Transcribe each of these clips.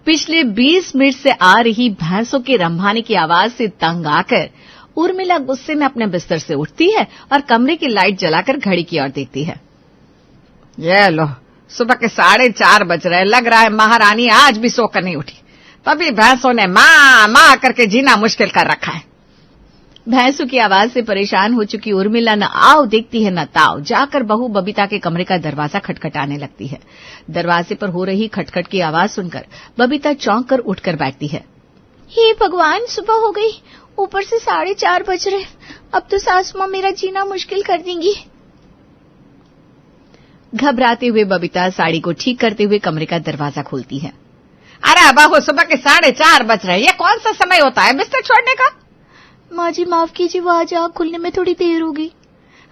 पिछले 20 मिनट से आ रही भैंसों के रंभाने की आवाज से तंग आकर उर्मिला गुस्से में अपने बिस्तर से उठती है और कमरे की लाइट जलाकर घड़ी की ओर देखती है। ये लो, सुबह के 4:30 बज रहे, लग रहा है महारानी आज भी सोकर नहीं उठी। तभी भैंसों ने माँ माँ करके जीना मुश्किल कर रखा है। भैंसों की आवाज से परेशान हो चुकी उर्मिला न आओ देखती है न ताओ, जाकर बहू बबीता के कमरे का दरवाजा खटखटाने लगती है। दरवाजे पर हो रही खटखट की आवाज सुनकर बबीता चौंक कर उठकर बैठती है। हे भगवान, सुबह हो गई, ऊपर से 4:30 बज रहे। अब तो सासू माँ मेरा जीना मुश्किल कर देंगी। घबराते हुए बबीता साड़ी को ठीक करते हुए कमरे का दरवाजा खोलती है। अरे बहू, सुबह के 4:30 बज रहे, ये कौन सा समय होता है बिस्तर छोड़ने का? माँ जी माफ कीजिए, वो आज आँख खुलने में थोड़ी देर होगी।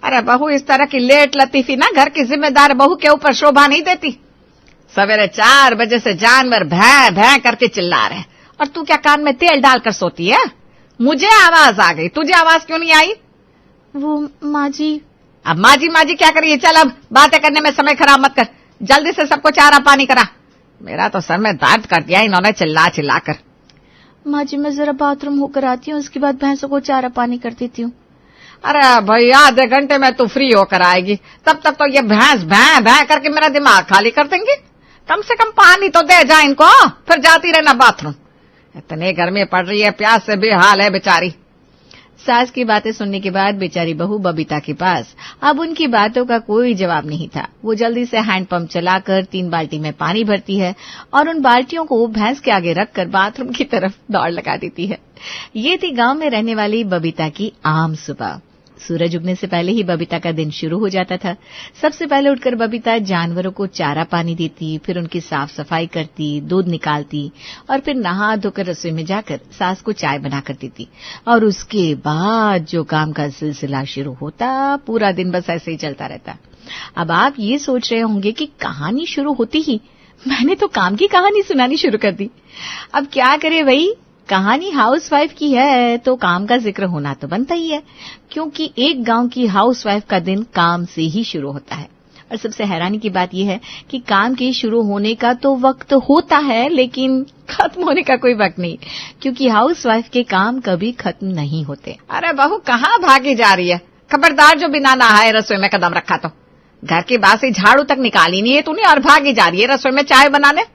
अरे बहू, इस तरह की लेट लतीफी ना घर की जिम्मेदार बहू के ऊपर शोभा नहीं देती। सवेरे 4 बजे से जानवर भैं भैं करके चिल्ला रहे, और तू क्या कान में तेल डालकर सोती है? मुझे आवाज आ गई, तुझे आवाज क्यों नहीं आई? वो माँ जी। अब माजी क्या करिए? चल, अब बातें करने में समय खराब मत कर, जल्दी से सबको चारा पानी करा। मेरा तो सर में दर्द कर दिया इन्होंने चिल्ला चिल्ला कर। माँ जी, मैं जरा बाथरूम होकर आती हूँ, उसके बाद भैंसों को चारा पानी कर देती हूँ। अरे भैया, आधे घंटे में तू फ्री होकर आएगी, तब तक तो ये भैंस भैं भैं करके मेरा दिमाग खाली कर देंगी। कम से कम पानी तो दे जा इनको, फिर जाती रहना बाथरूम। इतनी गर्मी पड़ रही है, प्यास से बेहाल है बेचारी। सास की बातें सुनने के बाद बेचारी बहू बबीता के पास अब उनकी बातों का कोई जवाब नहीं था। वो जल्दी से हैंडपंप चलाकर 3 बाल्टी में पानी भरती है और उन बाल्टियों को भैंस के आगे रखकर बाथरूम की तरफ दौड़ लगा देती है। ये थी गांव में रहने वाली बबीता की आम सुबह। सूरज उगने से पहले ही बबीता का दिन शुरू हो जाता था। सबसे पहले उठकर बबीता जानवरों को चारा पानी देती, फिर उनकी साफ सफाई करती, दूध निकालती और फिर नहा धोकर रसोई में जाकर सास को चाय बनाकर देती। और उसके बाद जो काम का सिलसिला शुरू होता, पूरा दिन बस ऐसे ही चलता रहता। अब आप ये सोच रहे होंगे कि कहानी शुरू होती ही मैंने तो काम की कहानी सुनानी शुरू कर दी। अब क्या करे भाई, कहानी हाउसवाइफ की है तो काम का जिक्र होना तो बनता ही है, क्योंकि एक गांव की हाउसवाइफ का दिन काम से ही शुरू होता है। और सबसे हैरानी की बात यह है कि काम के शुरू होने का तो वक्त होता है, लेकिन खत्म होने का कोई वक्त नहीं, क्योंकि हाउसवाइफ के काम कभी खत्म नहीं होते। अरे बहू, कहाँ भागी जा रही है? खबरदार, जो बिना नहाए रसोई में कदम रखा तो घर की बासी झाड़ू तक निकाली नहीं है तूने, और भागी जा रही है रसोई में चाय बनाने।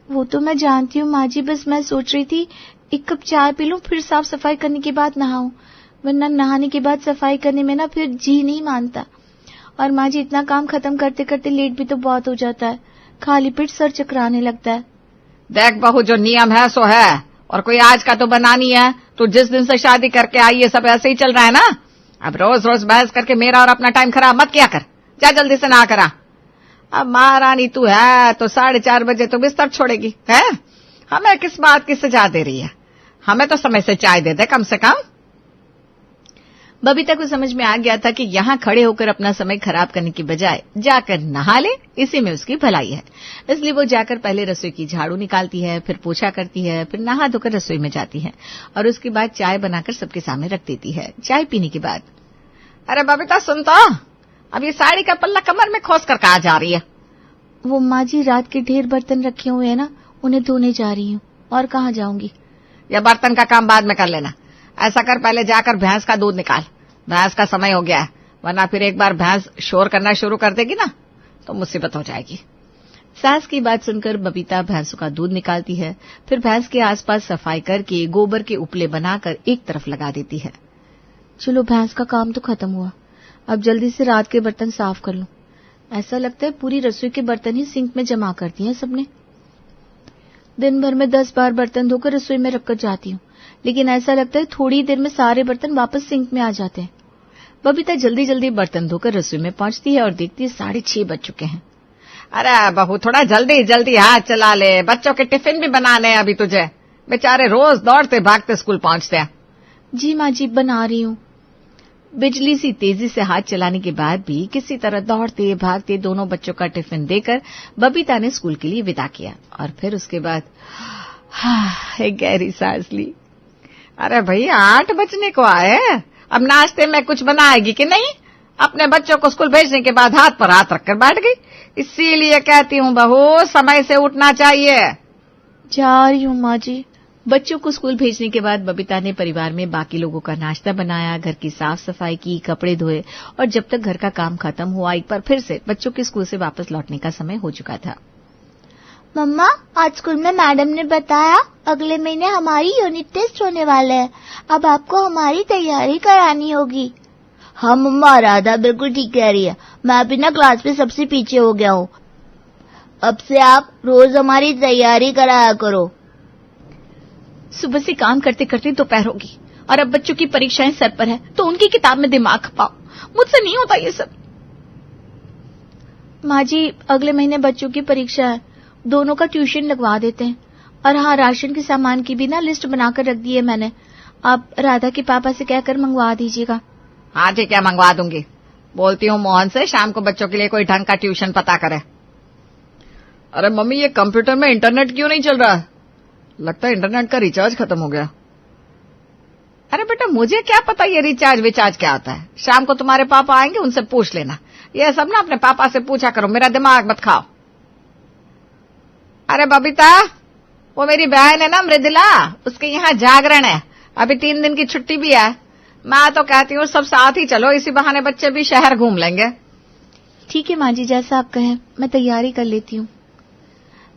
वो तो मैं जानती हूँ माँ जी, बस मैं सोच रही थी 1 कप चाय पी लूं, फिर साफ सफाई करने के बाद नहाऊं, वरना नहाने के बाद सफाई करने में ना फिर जी नहीं मानता। और माँ जी, इतना काम खत्म करते करते लेट भी तो बहुत हो जाता है, खाली पेट सर चकराने लगता है। देख बहू, जो नियम है सो है, और कोई आज का तो बनानी है। तू जिस दिन से शादी करके आई है सब ऐसे ही चल रहा है ना। अब रोज रोज बहस करके मेरा और अपना टाइम खराब मत किया कर, जा जल्दी से नहा करा। अब महारानी तू है तो 4:30 बजे तो बिस्तर छोड़ेगी है? हमें किस बात की सजा दे रही है? हमें तो समय से चाय दे दे कम से कम। बबीता को समझ में आ गया था कि यहाँ खड़े होकर अपना समय खराब करने की बजाय जाकर नहा ले, इसी में उसकी भलाई है। इसलिए वो जाकर पहले रसोई की झाड़ू निकालती है, फिर पोछा करती है, फिर नहा धोकर रसोई में जाती है और उसके बाद चाय बनाकर सबके सामने रख देती है। चाय पीने के बाद, अरे बबीता सुन तो, अब ये साड़ी का पल्ला कमर में खोस कर कहाँ जा रही है? वो माँ जी, रात के ढेर बर्तन रखे हुए हैं ना, उन्हें धोने जा रही हूँ। और कहाँ जाऊंगी? या बर्तन का काम बाद में कर लेना। ऐसा कर, पहले जाकर भैंस का दूध निकाल, भैंस का समय हो गया है, वरना फिर एक बार भैंस शोर करना शुरू कर देगी ना तो मुसीबत हो जाएगी। सास की बात सुनकर बबीता भैंसों का दूध निकालती है, फिर भैंस के आसपास सफाई करके गोबर के उपले बनाकर एक तरफ लगा देती है। चलो, भैंस का काम तो खत्म हुआ, अब जल्दी से रात के बर्तन साफ कर लूं। ऐसा लगता है पूरी रसोई के बर्तन ही सिंक में जमा कर दिए हैं सबने। दिन भर में 10 बार बर्तन धोकर रसोई में रखकर जाती हूँ, लेकिन ऐसा लगता है थोड़ी देर में सारे बर्तन वापस सिंक में आ जाते हैं। बबीता जल्दी जल्दी बर्तन धोकर रसोई में पहुंचती है और देखती है 6:30 बज चुके हैं। अरे बहू, थोड़ा जल्दी जल्दी हाथ चला ले, बच्चों के टिफिन भी बनाने हैं अभी तुझे। बेचारे रोज दौड़ते भागते स्कूल पहुंचते हैं। जी माँ जी, बना रही हूँ। बिजली सी तेजी से हाथ चलाने के बाद भी किसी तरह दौड़ते भागते दोनों बच्चों का टिफिन देकर बबीता ने स्कूल के लिए विदा किया और फिर उसके बाद एक गहरी सांस ली। अरे भैया, 8 बजने को आए, अब नाश्ते में कुछ बनाएगी कि नहीं? अपने बच्चों को स्कूल भेजने के बाद हाथ पर हाथ रखकर बैठ गई। इसीलिए कहती हूँ बहू, समय से उठना चाहिए। जा रही हूँ माँ जी। बच्चों को स्कूल भेजने के बाद बबीता ने परिवार में बाकी लोगों का नाश्ता बनाया, घर की साफ सफाई की, कपड़े धोए और जब तक घर का काम खत्म हुआ एक बार फिर से बच्चों के स्कूल से वापस लौटने का समय हो चुका था। मम्मा, आज स्कूल में मैडम ने बताया अगले महीने हमारी यूनिट टेस्ट होने वाले हैं। अब आपको हमारी तैयारी करानी होगी। हाँ मम्मा, राधा बिल्कुल ठीक कह रही है। मैं भी ना क्लास में सबसे पीछे हो गया हूँ। अब से आप रोज हमारी तैयारी कराया करो। सुबह से काम करते करते दोपहर होगी और अब बच्चों की परीक्षाएं सर पर है तो उनकी किताब में दिमाग खपाओ। मुझसे नहीं होता ये सब। माँ जी, अगले महीने बच्चों की परीक्षा है, दोनों का ट्यूशन लगवा देते हैं। और हाँ, राशन के सामान की भी ना लिस्ट बनाकर रख दी है मैंने। आप राधा के पापा से कहकर मंगवा दीजिएगा। हाँ ठीक है, मंगवा दूंगी। बोलती हूँ मोहन से शाम को बच्चों के लिए कोई ढंग का ट्यूशन पता करे। अरे मम्मी, ये कंप्यूटर में इंटरनेट क्यों नहीं चल रहा है? लगता है इंटरनेट का रिचार्ज खत्म हो गया। अरे बेटा, मुझे क्या पता ये रिचार्ज क्या होता है। शाम को तुम्हारे पापा आएंगे, उनसे पूछ लेना। ये सब ना अपने पापा से पूछा करो, मेरा दिमाग मत खाओ। अरे बबीता, वो मेरी बहन है ना मृदुला, उसके यहाँ जागरण है। अभी 3 दिन की छुट्टी भी है। मैं तो कहती हूँ सब साथ ही चलो, इसी बहाने बच्चे भी शहर घूम लेंगे। ठीक है माँ जी, जैसा आप कहें। मैं तैयारी कर लेती हूँ।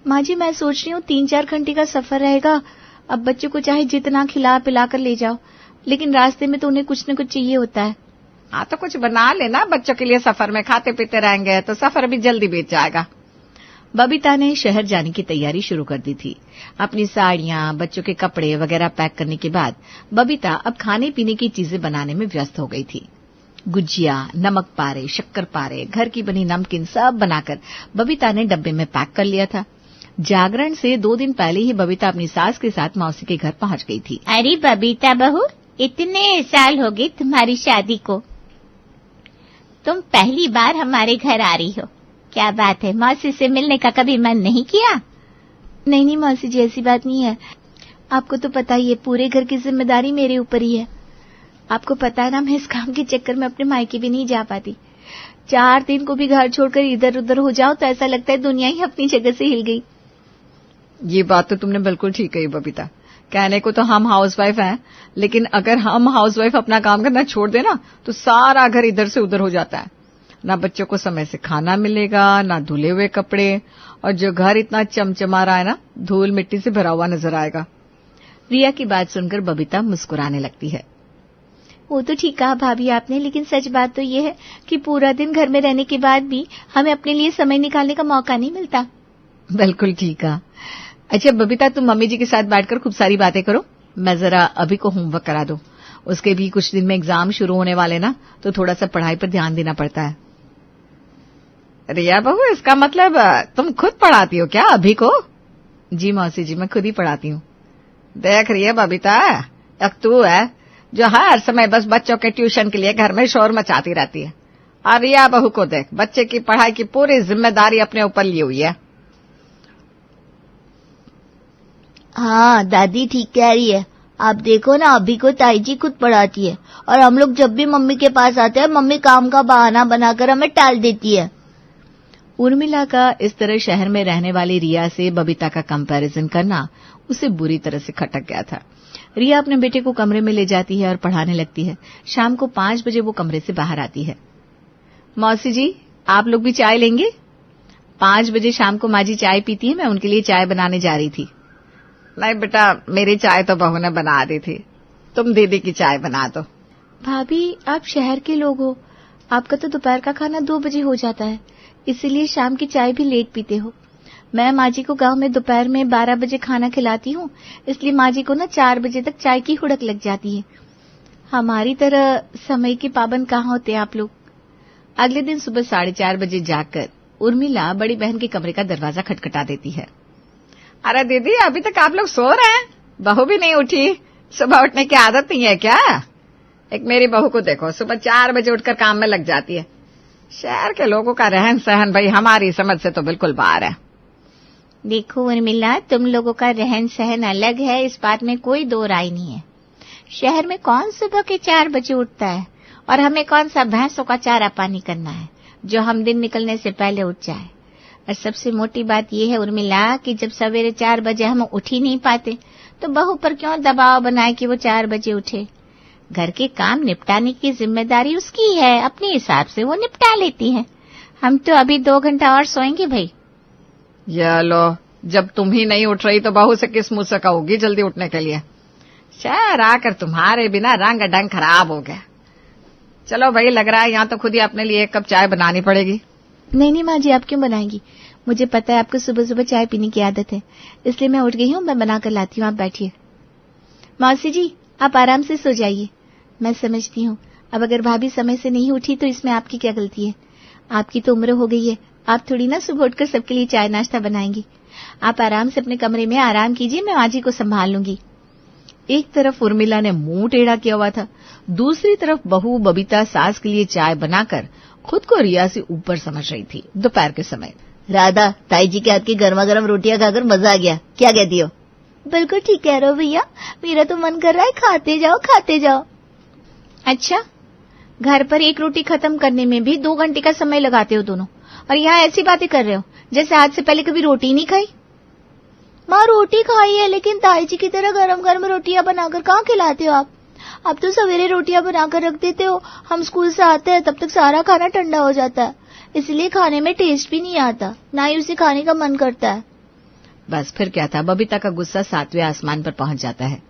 माँ जी, मैं सोच रही हूँ 3-4 घंटे का सफर रहेगा। अब बच्चों को चाहे जितना खिला पिला कर ले जाओ, लेकिन रास्ते में तो उन्हें कुछ न कुछ चाहिए होता है। हाँ तो कुछ बना लेना बच्चों के लिए। सफर में खाते पीते रहेंगे तो सफर भी जल्दी बीत जाएगा। बबीता ने शहर जाने की तैयारी शुरू कर दी थी। अपनी साड़ियां, बच्चों के कपड़े वगैरह पैक करने के बाद बबीता अब खाने पीने की चीजें बनाने में व्यस्त हो गई थी। गुजिया, नमक पारे, शक्कर पारे, घर की बनी नमकीन सब बनाकर बबीता ने डब्बे में पैक कर लिया था। जागरण से 2 दिन पहले ही बबीता अपनी सास के साथ मौसी के घर पहुंच गई थी। अरे बबीता बहू, इतने साल हो गए तुम्हारी शादी को, तुम पहली बार हमारे घर आ रही हो। क्या बात है, मौसी से मिलने का कभी मन नहीं किया? नहीं मौसी जी, ऐसी बात नहीं है। आपको तो पता ही है, पूरे घर की जिम्मेदारी मेरे ऊपर ही है। आपको पता है ना, मैं इस काम के चक्कर में अपने मायके भी नहीं जा पाती। 4 दिन को भी घर छोड़कर इधर उधर हो जाओ तो ऐसा लगता है दुनिया ही अपनी जगह से हिल गई। ये बात तो तुमने बिल्कुल ठीक कही बबीता। कहने को तो हम हाउसवाइफ हैं, लेकिन अगर हम हाउसवाइफ अपना काम करना छोड़ देना तो सारा घर इधर से उधर हो जाता है। ना बच्चों को समय से खाना मिलेगा, ना धुले हुए कपड़े, और जो घर इतना चमचमा रहा है ना, धूल मिट्टी से भरा हुआ नजर आएगा। रिया की बात सुनकर बबीता मुस्कुराने लगती है। वो तो ठीक कहा भाभी आपने, लेकिन सच बात तो ये है कि पूरा दिन घर में रहने के बाद भी हमें अपने लिए समय निकालने का मौका नहीं मिलता। बिल्कुल ठीक कहा। अच्छा बबीता, तुम मम्मी जी के साथ बैठकर खूब सारी बातें करो। मैं जरा अभी को होमवर्क करा दूं। उसके भी कुछ दिन में एग्जाम शुरू होने वाले ना, तो थोड़ा सा पढ़ाई पर ध्यान देना पड़ता है। रिया बहू, इसका मतलब तुम खुद पढ़ाती हो क्या अभी को? जी मौसी जी, मैं खुद ही पढ़ाती हूँ। देख रही है बबीता, एक तू है जो हर समय बस बच्चों के ट्यूशन के लिए घर में शोर मचाती रहती है, और रिया बहू को देख, बच्चे की पढ़ाई की पूरी जिम्मेदारी अपने ऊपर ली हुई है। हाँ दादी ठीक कह रही है। आप देखो ना, अभी को ताई जी खुद पढ़ाती है, और हम लोग जब भी मम्मी के पास आते हैं, मम्मी काम का बहाना बनाकर हमें टाल देती है। उर्मिला का इस तरह शहर में रहने वाली रिया से बबीता का कंपैरिजन करना उसे बुरी तरह से खटक गया था। रिया अपने बेटे को कमरे में ले जाती है और पढ़ाने लगती है। शाम को 5 बजे वो कमरे से बाहर आती है। मौसी जी, आप लोग भी चाय लेंगे? 5 बजे शाम को माँ जी चाय पीती है, मैं उनके लिए चाय बनाने जा रही थी। नहीं बेटा, मेरी चाय तो बहू ने बना दी थी, तुम दीदी की चाय बना दो। भाभी, आप शहर के लोग हो, आपका तो दोपहर का खाना 2 बजे हो जाता है, इसीलिए शाम की चाय भी लेट पीते हो। मैं माँ जी को गांव में दोपहर में 12 बजे खाना खिलाती हूँ, इसलिए माँ जी को ना 4 बजे तक चाय की हुड़क लग जाती है। हमारी तरह समय के पाबंद कहाँ होते हैं आप लोग। अगले दिन सुबह 4:30 बजे जाकर उर्मिला बड़ी बहन के कमरे का दरवाजा खटखटा देती है। अरे दीदी, अभी तक आप लोग सो रहे हैं? बहू भी नहीं उठी? सुबह उठने की आदत नहीं है क्या? एक मेरी बहू को देखो, सुबह 4 बजे उठकर काम में लग जाती है। शहर के लोगों का रहन सहन भाई हमारी समझ से तो बिल्कुल बाहर है। देखो उर्मिला, तुम लोगों का रहन सहन अलग है, इस बात में कोई 2 राय नहीं है। शहर में कौन सुबह के 4 बजे उठता है, और हमें कौन सा भैंसों का चारा पानी करना है जो हम दिन निकलने से पहले उठ जाए। और सबसे मोटी बात यह है उर्मिला कि जब सवेरे 4 बजे हम उठ ही नहीं पाते तो बहू पर क्यों दबाव बनाए कि वो 4 बजे उठे। घर के काम निपटाने की जिम्मेदारी उसकी है, अपने हिसाब से वो निपटा लेती है। हम तो अभी 2 घंटा और सोएंगे भाई। ये लो, जब तुम ही नहीं उठ रही तो बहू से किस मुंह से कहोगी जल्दी उठने के लिए। शहर आकर तुम्हारे बिना रंग ढंग खराब हो गया। चलो भाई, लग रहा है यहाँ तो खुद ही अपने लिए 1 कप चाय बनानी पड़ेगी। नहीं माँ जी, आप क्यों बनाएंगी? मुझे पता है आपको सुबह सुबह चाय पीने की आदत है, इसलिए मैं उठ गई हूँ, मैं बना कर लाती हूँ, आप बैठिए। मौसी जी, आप आराम से सो जाइए। मैं समझती हूँ, अब अगर भाभी समय से नहीं उठी तो इसमें आपकी क्या गलती है। आपकी तो उम्र हो गई है, आप थोड़ी ना सुबह उठकर सबके लिए चाय नाश्ता बनाएंगी। आप आराम से अपने कमरे में आराम कीजिए, मैं माँ जी को संभाल लूंगी। एक तरफ उर्मिला ने मुंह टेढ़ा किया हुआ था, दूसरी तरफ बहू बबीता सास के लिए चाय बनाकर खुद को रिया से ऊपर समझ रही थी। दोपहर के समय राधा, ताई जी के हाथ की गर्मा गर्म रोटियां खाकर मजा आ गया, क्या कहती हो? बिल्कुल ठीक कह रहे हो भैया, मेरा तो मन कर रहा है खाते जाओ खाते जाओ। अच्छा, घर पर 1 रोटी खत्म करने में भी 2 घंटे का समय लगाते हो दोनों, और यहाँ ऐसी बातें कर रहे हो जैसे आज से पहले कभी रोटी नहीं खाई। माँ रोटी खाई है, लेकिन ताई जी की तरह गरम गरम रोटियां बनाकर कहाँ खिलाते हो आप? अब तो सवेरे रोटियां बनाकर रख देते हो, हम स्कूल से आते हैं तब तक सारा खाना ठंडा हो जाता है, इसलिए खाने में टेस्ट भी नहीं आता, ना ही उसे खाने का मन करता है। बस फिर क्या था, बबीता का गुस्सा 7वें आसमान पर पहुंच जाता है।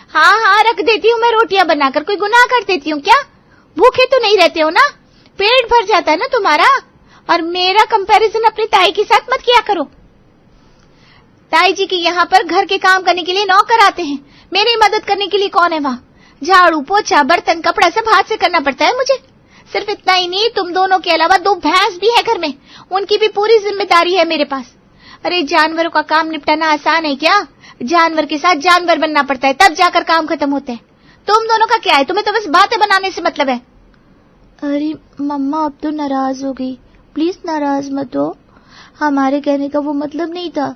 हाँ, रख देती हूँ मैं रोटियां बनाकर, कोई गुनाह कर देती हूँ क्या? भूखे तो नहीं रहते हो ना, पेट भर जाता है ना तुम्हारा। और मेरा कंपैरिजन अपनी ताई के साथ मत किया करो। ताई जी के यहाँ पर घर के काम करने के लिए नौकर आते हैं, मेरी मदद करने के लिए कौन है वहाँ? झाड़ू पोछा बर्तन कपड़ा सब हाथ से करना पड़ता है मुझे। सिर्फ इतना ही नहीं, तुम दोनों के अलावा 2 भैंस भी है घर में, उनकी भी पूरी जिम्मेदारी है मेरे पास। अरे जानवरों का काम निपटाना आसान है क्या? जानवर के साथ जानवर बनना पड़ता है, तब जाकर काम खत्म होते हैं। तुम दोनों का क्या है? तुम्हें तो बस बातें बनाने से मतलब है। अरे मम्मा, अब तो नाराज हो गई, प्लीज नाराज मत हो, हमारे कहने का वो मतलब नहीं था।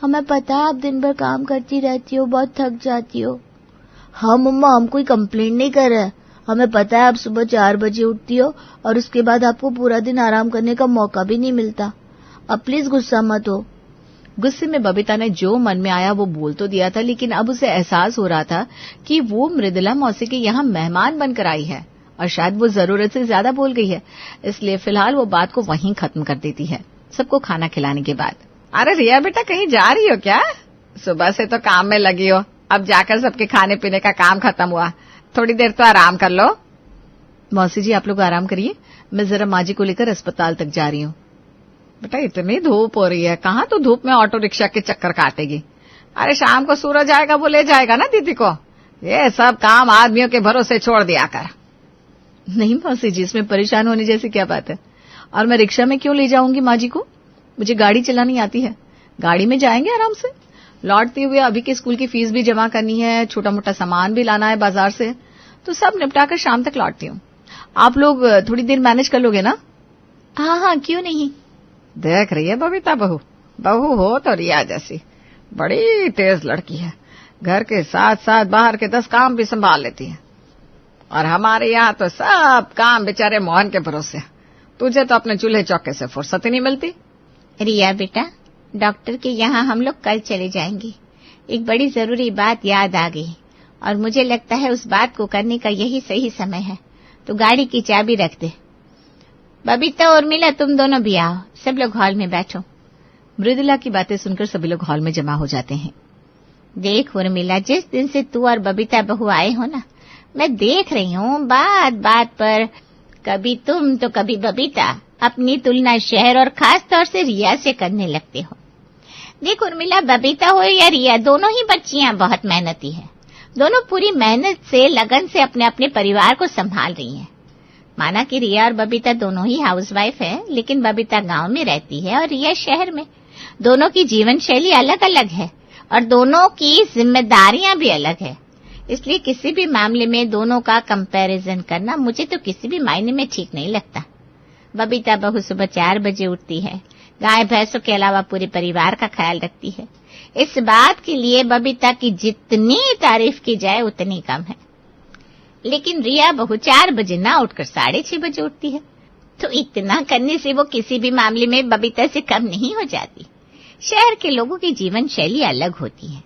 हमें पता है आप दिन भर काम करती रहती हो, बहुत थक जाती हो। हाँ मम्मा, हम कोई कंप्लेंट नहीं कर रहे, हमें पता है आप सुबह 4 बजे उठती हो और उसके बाद आपको पूरा दिन आराम करने का मौका भी नहीं मिलता। अब प्लीज गुस्सा मत हो। गुस्से में बबीता ने जो मन में आया वो बोल तो दिया था, लेकिन अब उसे एहसास हो रहा था कि वो मृदुला मौसी के यहाँ मेहमान बनकर आई है और शायद वो जरूरत से ज्यादा बोल गई है, इसलिए फिलहाल वो बात को वहीं खत्म कर देती है सबको खाना खिलाने के बाद। अरे रिया बेटा, कहीं जा रही हो क्या? सुबह से तो काम में लगी हो, अब जाकर सबके खाने पीने का काम खत्म हुआ, थोड़ी देर तो आराम कर लो। मौसी जी, आप लोग आराम करिए, मैं जरा माँ जी को लेकर अस्पताल तक जा रही हूँ। बेटा, इतनी धूप हो रही है, कहाँ तो धूप में ऑटो रिक्शा के चक्कर काटेगी? अरे शाम को सूरज आएगा, वो ले जाएगा ना दीदी को। ये सब काम आदमियों के भरोसे छोड़ दिया कर। नहीं मौसी जी, इसमें परेशान होने जैसी क्या बात है? और मैं रिक्शा में क्यों ले जाऊंगी माँ जी को? मुझे गाड़ी चलानी आती है, गाड़ी में जाएंगे आराम से। लौटते हुए अभी के स्कूल की फीस भी जमा करनी है, छोटा मोटा सामान भी लाना है बाजार से, तो सब निपटाकर शाम तक लौटती हूँ। आप लोग थोड़ी देर मैनेज कर लोगे ना? हाँ, क्यों नहीं। देख रही है बबीता, बहू हो तो रिया जैसी, बड़ी तेज लड़की है, घर के साथ साथ बाहर के 10 काम भी संभाल लेती है। और हमारे यहाँ तो सब काम बेचारे मोहन के भरोसे, तुझे तो अपने चूल्हे चौके से फुर्सत ही नहीं मिलती। रिया बेटा, डॉक्टर के यहाँ हम लोग कल चले जाएंगे, एक बड़ी जरूरी बात याद आ गई और मुझे लगता है उस बात को करने का यही सही समय है, तो गाड़ी की चाबी रख दे। बबीता और उर्मिला, तुम दोनों भी आओ, सब लोग हॉल में बैठो। मृदुला की बातें सुनकर सभी लोग हॉल में जमा हो जाते हैं। देख उर्मिला, जिस दिन से तू और बबीता बहू आए हो ना, मैं देख रही हूँ बात बात पर कभी तुम तो कभी बबीता अपनी तुलना शहर और खास तौर से रिया से करने लगते हो। देख उर्मिला, बबीता हो या रिया, दोनों ही बच्चियां बहुत मेहनती है, दोनों पूरी मेहनत से लगन से अपने अपने परिवार को संभाल रही हैं। माना कि रिया और बबीता दोनों ही हाउसवाइफ है, लेकिन बबीता गांव में रहती है और रिया शहर में। दोनों की जीवन शैली अलग अलग है और दोनों की जिम्मेदारियां भी अलग है, इसलिए किसी भी मामले में दोनों का कंपैरिजन करना मुझे तो किसी भी मायने में ठीक नहीं लगता। बबीता बहू सुबह 4 बजे उठती है, गाय भैंसों के अलावा पूरे परिवार का ख्याल रखती है। इस बात के लिए बबीता की जितनी तारीफ की जाए उतनी कम है। लेकिन रिया बहू 4 बजे ना उठकर 6:30 बजे उठती है। तो इतना करने से वो किसी भी मामले में बबीता से कम नहीं हो जाती। शहर के लोगों की जीवन शैली अलग होती है।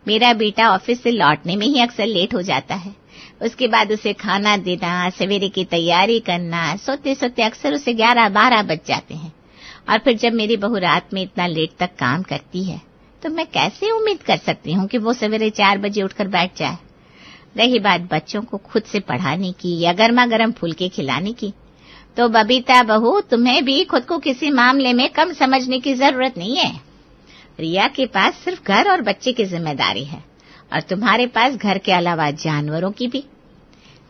मेरा बेटा ऑफिस से लौटने में ही अक्सर लेट हो जाता है। उसके बाद उसे खाना देना, सवेरे की तैयारी करना, सोते सोते अक्सर उसे 11-12 बज जाते हैं। और फिर जब मेरी बहू रात में इतना लेट तक काम करती है तो मैं कैसे उम्मीद कर सकती हूँ कि वो सवेरे 4 बजे उठकर बैठ जाए। रही बात बच्चों को खुद से पढ़ाने की या गर्मा गर्म फुलके खिलाने की, तो बबीता बहू, तुम्हें भी खुद को किसी मामले में कम समझने की जरूरत नहीं है। रिया के पास सिर्फ घर और बच्चे की जिम्मेदारी है और तुम्हारे पास घर के अलावा जानवरों की भी।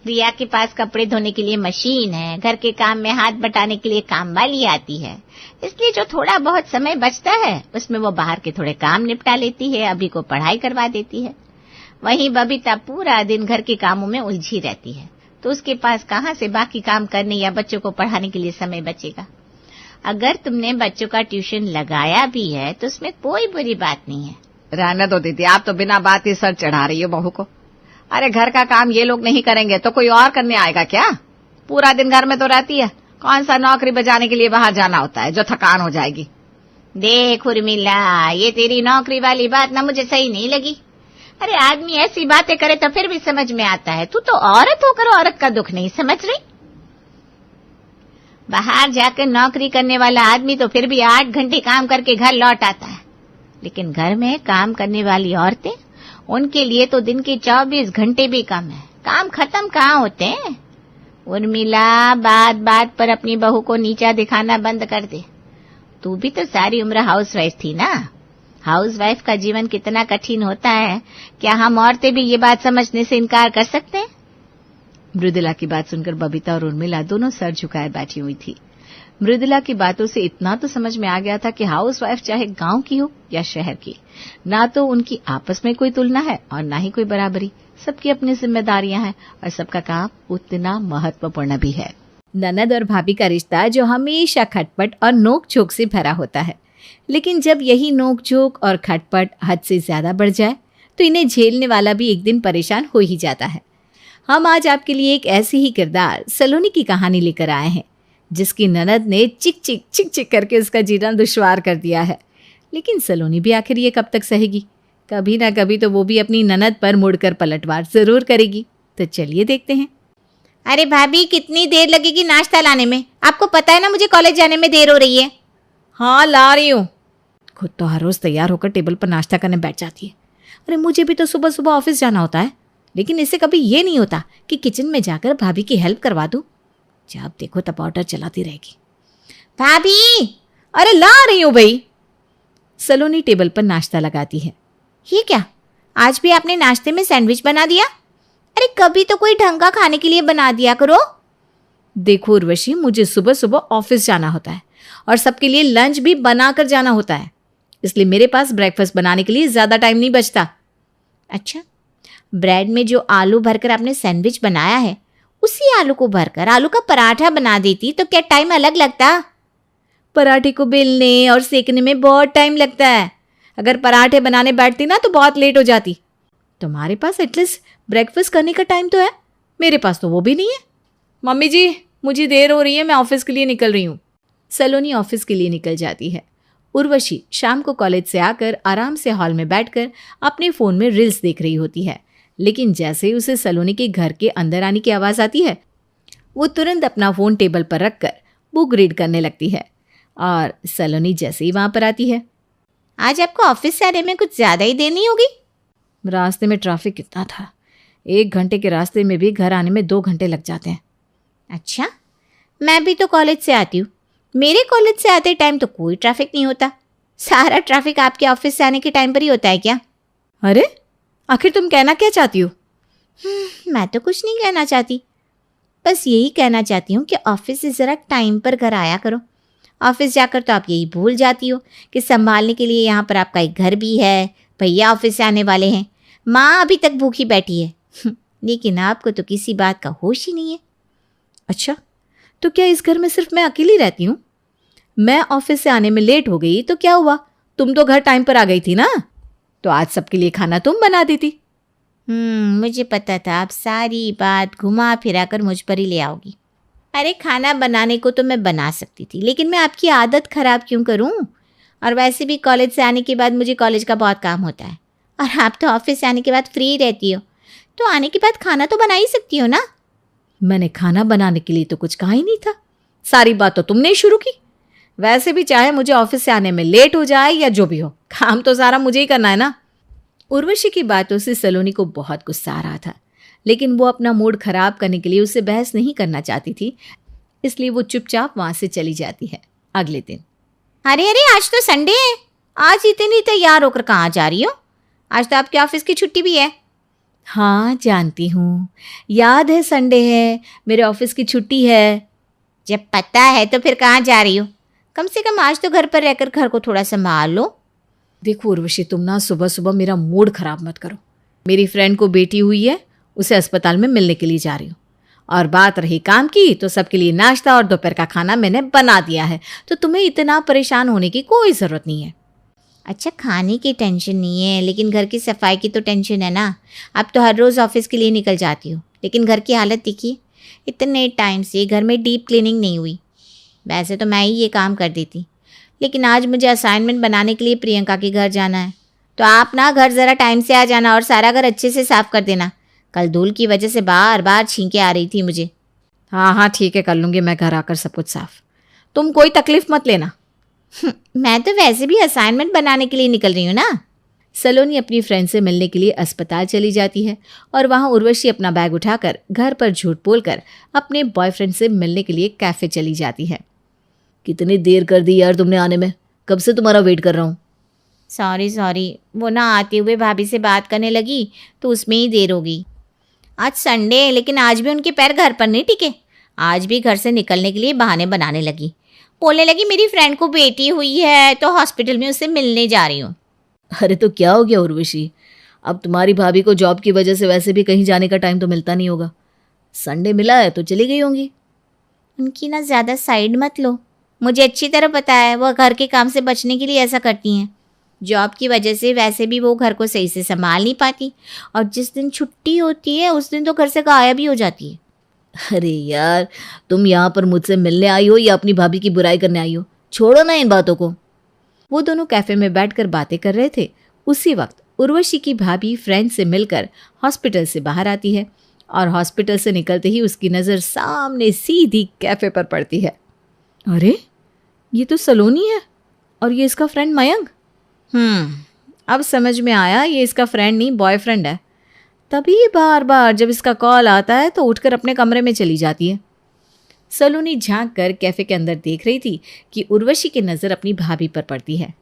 रिया के पास कपड़े धोने के लिए मशीन है, घर के काम में हाथ बटाने के लिए काम वाली आती है, इसलिए जो थोड़ा बहुत समय बचता है उसमें वो बाहर के थोड़े काम निपटा लेती है, अभी को पढ़ाई करवा देती है। वहीं बबीता पूरा दिन घर के कामों में उलझी रहती है, तो उसके पास कहाँ से बाकी काम करने या बच्चों को पढ़ाने के लिए समय बचेगा। अगर तुमने बच्चों का ट्यूशन लगाया भी है तो उसमें कोई बुरी बात नहीं है। रहने दो दीदी, आप तो बिना बात ही सर चढ़ा रही हो बहू को। अरे घर का काम ये लोग नहीं करेंगे तो कोई और करने आएगा क्या? पूरा दिन घर में तो रहती है, कौन सा नौकरी बजाने के लिए बाहर जाना होता है जो थकान हो जाएगी। देख उर्मिला, ये तेरी नौकरी वाली बात ना मुझे सही नहीं लगी। अरे आदमी ऐसी बातें करे तो फिर भी समझ में आता है, तू तो औरत होकर औरत का दुख नहीं समझ रही। बाहर जाकर नौकरी करने वाला आदमी तो फिर भी 8 घंटे काम करके घर लौट आता है, लेकिन घर में काम करने वाली औरतें, उनके लिए तो दिन के 24 घंटे भी कम है। काम खत्म कहाँ होते हैं। उर्मिला, बात बात पर अपनी बहू को नीचा दिखाना बंद कर दे। तू भी तो सारी उम्र हाउसवाइफ थी ना। हाउसवाइफ का जीवन कितना कठिन होता है, क्या हम औरतें भी ये बात समझने से इनकार कर सकते हैं? मृदुला की बात सुनकर बबीता और उर्मिला दोनों सर झुकाए बैठी हुई थी। मृदुला की बातों से इतना तो समझ में आ गया था कि हाउसवाइफ चाहे गांव की हो या शहर की, ना तो उनकी आपस में कोई तुलना है और ना ही कोई बराबरी। सबकी अपनी जिम्मेदारियां हैं और सबका काम उतना महत्वपूर्ण भी है। ननद और भाभी का रिश्ता जो हमेशा खटपट और नोक झोंक से भरा होता है, लेकिन जब यही नोक झोंक और खटपट हद से ज्यादा बढ़ जाए तो इन्हें झेलने वाला भी एक दिन परेशान हो ही जाता है। हम आज आपके लिए एक ऐसी ही किरदार सलोनी की कहानी लेकर आए हैं, जिसकी ननद ने चिक चिक करके उसका जीना दुश्वार कर दिया है। लेकिन सलोनी भी आखिर ये कब तक सहेगी? कभी ना कभी तो वो भी अपनी ननद पर मुड़कर पलटवार जरूर करेगी। तो चलिए देखते हैं। अरे भाभी, कितनी देर लगेगी नाश्ता लाने में? आपको पता है ना मुझे कॉलेज जाने में देर हो रही है। हाँ, ला रही हूँ। खुद तो हर रोज तैयार होकर टेबल पर नाश्ता करने बैठ जाती है। अरे मुझे भी तो सुबह सुबह ऑफिस जाना होता है, लेकिन इससे कभी ये नहीं होता कि किचन में जाकर भाभी की हेल्प करवा दूं। जब देखो तब ऑर्डर चलाती रहेगी। भाभी, अरे ला रही हूं भाई। सलोनी टेबल पर नाश्ता लगाती है। ये क्या, आज भी आपने नाश्ते में सैंडविच बना दिया? अरे कभी तो कोई ढंग का खाने के लिए बना दिया करो। देखो उर्वशी, मुझे सुबह सुबह ऑफिस जाना होता है और सबके लिए लंच भी बनाकर जाना होता है, इसलिए मेरे पास ब्रेकफास्ट बनाने के लिए ज्यादा टाइम नहीं बचता। अच्छा, ब्रेड में जो आलू भरकर आपने सैंडविच बनाया है, उसी आलू को भरकर आलू का पराठा बना देती तो क्या टाइम अलग लगता? पराठे को बेलने और सेकने में बहुत टाइम लगता है। अगर पराठे बनाने बैठती ना तो बहुत लेट हो जाती। तुम्हारे पास एटलीस्ट ब्रेकफास्ट करने का टाइम तो है, मेरे पास तो वो भी नहीं है। मम्मी जी, मुझे देर हो रही है, मैं ऑफिस के लिए निकल रही हूँ। सलोनी ऑफिस के लिए निकल जाती है। उर्वशी शाम को कॉलेज से आकर आराम से हॉल में बैठकर अपने फोन में रील्स देख रही होती है, लेकिन जैसे ही उसे सलोनी के घर के अंदर आने की आवाज आती है, वो तुरंत अपना फोन टेबल पर रखकर बुक रीड करने लगती है। और सलोनी जैसे ही वहां पर आती है, आज आपको ऑफिस से आने में कुछ ज्यादा ही देर नहीं होगी? रास्ते में ट्रैफिक कितना था, 1 घंटे के रास्ते में भी घर आने में 2 घंटे लग जाते हैं। अच्छा, मैं भी तो कॉलेज से आती हूँ। मेरे कॉलेज से आते टाइम तो कोई ट्रैफिक नहीं होता। सारा ट्रैफिक आपके ऑफिस से आने के टाइम पर ही होता है क्या? अरे आखिर तुम कहना क्या चाहती हो? मैं तो कुछ नहीं कहना चाहती, बस यही कहना चाहती हूँ कि ऑफिस से ज़रा टाइम पर घर आया करो। ऑफिस जाकर तो आप यही भूल जाती हो कि संभालने के लिए यहाँ पर आपका एक घर भी है, भैया ऑफिस से आने वाले हैं, माँ अभी तक भूखी बैठी है, लेकिन आपको तो किसी बात का होश ही नहीं है। अच्छा, तो क्या इस घर में सिर्फ मैं अकेली रहती हूँ? मैं ऑफिस से आने में लेट हो गई तो क्या हुआ? तुम तो घर टाइम पर आ गई थी ना, तो आज सबके लिए खाना तुम बना देती। मुझे पता था आप सारी बात घुमा फिरा कर मुझ पर ही ले आओगी। अरे खाना बनाने को तो मैं बना सकती थी, लेकिन मैं आपकी आदत खराब क्यों करूं? और वैसे भी कॉलेज से आने के बाद मुझे कॉलेज का बहुत काम होता है, और आप तो ऑफिस से आने के बाद फ्री रहती हो, तो आने के बाद खाना तो बना ही सकती हो ना। मैंने खाना बनाने के लिए तो कुछ कहा ही नहीं था, सारी बात तो तुमने शुरू की। वैसे भी चाहे मुझे ऑफिस से आने में लेट हो जाए या जो भी हो, काम तो सारा मुझे ही करना है ना। उर्वशी की बातों से सलोनी को बहुत गुस्सा आ रहा था, लेकिन वो अपना मूड खराब करने के लिए उससे बहस नहीं करना चाहती थी, इसलिए वो चुपचाप वहां से चली जाती है। अगले दिन, अरे अरे, आज तो संडे है, आज इतनी तैयार होकर कहाँ जा रही हो? आज तो आपके ऑफिस की छुट्टी भी है। हाँ जानती हूँ, याद है संडे है, मेरे ऑफिस की छुट्टी है। जब पता है तो फिर कहाँ जा रही हो? कम से कम आज तो घर पर रहकर घर को थोड़ा संभाल लो। देखो उर्वशी, तुम ना सुबह सुबह मेरा मूड खराब मत करो। मेरी फ्रेंड को बेटी हुई है, उसे अस्पताल में मिलने के लिए जा रही हूँ। और बात रही काम की, तो सबके लिए नाश्ता और दोपहर का खाना मैंने बना दिया है, तो तुम्हें इतना परेशान होने की कोई ज़रूरत नहीं है। अच्छा, खाने की टेंशन नहीं है, लेकिन घर की सफाई की तो टेंशन है ना। अब तो हर रोज़ ऑफिस के लिए निकल जाती हो, लेकिन घर की हालत देखिए, इतने टाइम से घर में डीप क्लीनिंग नहीं हुई। वैसे तो मैं ही ये काम कर देती, लेकिन आज मुझे असाइनमेंट बनाने के लिए प्रियंका के घर जाना है, तो आप ना घर ज़रा टाइम से आ जाना और सारा घर अच्छे से साफ़ कर देना। कल धूल की वजह से बार बार छींके आ रही थी मुझे। हाँ ठीक है, कर लूँगी मैं घर आकर सब कुछ साफ, तुम कोई तकलीफ मत लेना। मैं तो वैसे भी असाइनमेंट बनाने के लिए निकल रही हूँ ना। सलोनी अपनी फ्रेंड से मिलने के लिए अस्पताल चली जाती है और वहाँ उर्वशी अपना बैग उठाकर घर पर झूठ बोलकर अपने बॉयफ्रेंड से मिलने के लिए कैफ़े चली जाती है। कितनी देर कर दी यार तुमने आने में, कब से तुम्हारा वेट कर रहा हूँ। सॉरी, वो ना आते हुए भाभी से बात करने लगी तो उसमें ही देर हो गई। आज संडे है, लेकिन आज भी उनके पैर घर पर नहीं टिके। आज भी घर से निकलने के लिए बहाने बनाने लगी। बोलने लगी मेरी फ्रेंड को बेटी हुई है तो हॉस्पिटल में उससे मिलने जा रही हूँ। अरे तो क्या हो गया उर्वशी, अब तुम्हारी भाभी को जॉब की वजह से वैसे भी कहीं जाने का टाइम तो मिलता नहीं होगा, संडे मिला है तो चली गई होंगी। उनकी ना ज़्यादा साइड मत लो, मुझे अच्छी तरह पता है वो घर के काम से बचने के लिए ऐसा करती हैं। जॉब की वजह से वैसे भी वो घर को सही से संभाल नहीं पाती, और जिस दिन छुट्टी होती है उस दिन तो घर से गायब ही हो जाती है। अरे यार, तुम यहाँ पर मुझसे मिलने आई हो या अपनी भाभी की बुराई करने आई हो? छोड़ो ना इन बातों को। वो दोनों कैफे में बैठकर बातें कर रहे थे। उसी वक्त उर्वशी की भाभी फ्रेंड से मिलकर हॉस्पिटल से बाहर आती है और हॉस्पिटल से निकलते ही उसकी नज़र सामने सीधी कैफे पर पड़ती है। अरे ये तो सलोनी है और ये इसका फ्रेंड मयंक। अब समझ में आया, ये इसका फ्रेंड नहीं बॉयफ्रेंड है। तभी बार बार जब इसका कॉल आता है तो उठकर अपने कमरे में चली जाती है। सलोनी झांक कर कैफे के अंदर देख रही थी कि उर्वशी की नज़र अपनी भाभी पर पड़ती है।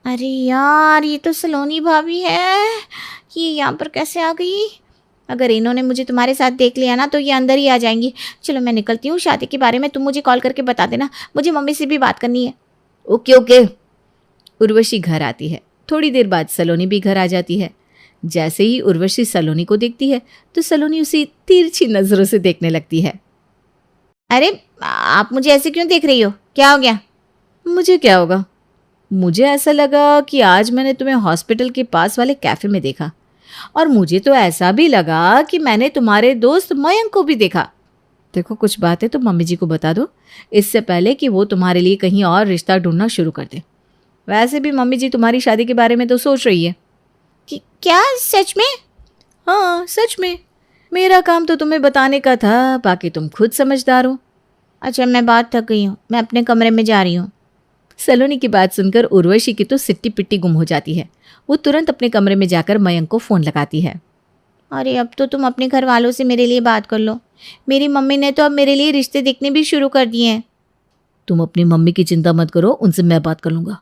अरे यार, ये तो सलोनी भाभी है, ये यहाँ पर कैसे आ गई? अगर इन्होंने मुझे तुम्हारे साथ देख लिया ना तो ये अंदर ही आ जाएंगी। चलो मैं निकलती हूँ, शादी के बारे में तुम मुझे कॉल करके बता देना, मुझे मम्मी से भी बात करनी है। ओके। उर्वशी घर आती है। थोड़ी देर बाद सलोनी भी घर आ जाती है। जैसे ही उर्वशी सलोनी को देखती है तो सलोनी उसे तिरछी नजरों से देखने लगती है। अरे आप मुझे ऐसे क्यों देख रही हो, क्या हो गया? मुझे क्या होगा, मुझे ऐसा लगा कि आज मैंने तुम्हें हॉस्पिटल के पास वाले कैफे में देखा, और मुझे तो ऐसा भी लगा कि मैंने तुम्हारे दोस्त मयंक को भी देखा। देखो कुछ बातें तो मम्मी जी को बता दो, इससे पहले कि वो तुम्हारे लिए कहीं और रिश्ता ढूंढना शुरू कर दे। वैसे भी मम्मी जी तुम्हारी शादी के बारे में तो सोच रही है। क्या सच में? हाँ सच में, मेरा काम तो तुम्हें बताने का था, बाकी तुम खुद समझदार हो। अच्छा मैं बात थक गई हूँ, मैं अपने कमरे में जा रही हूँ। सलोनी की बात सुनकर उर्वशी की तो सिट्टी पिट्टी गुम हो जाती है। वो तुरंत अपने कमरे में जाकर मयंक को फ़ोन लगाती है। अरे अब तो तुम अपने घर वालों से मेरे लिए बात कर लो, मेरी मम्मी ने तो अब मेरे लिए रिश्ते देखने भी शुरू कर दिए हैं। तुम अपनी मम्मी की चिंता मत करो, उनसे मैं बात कर लूँगा।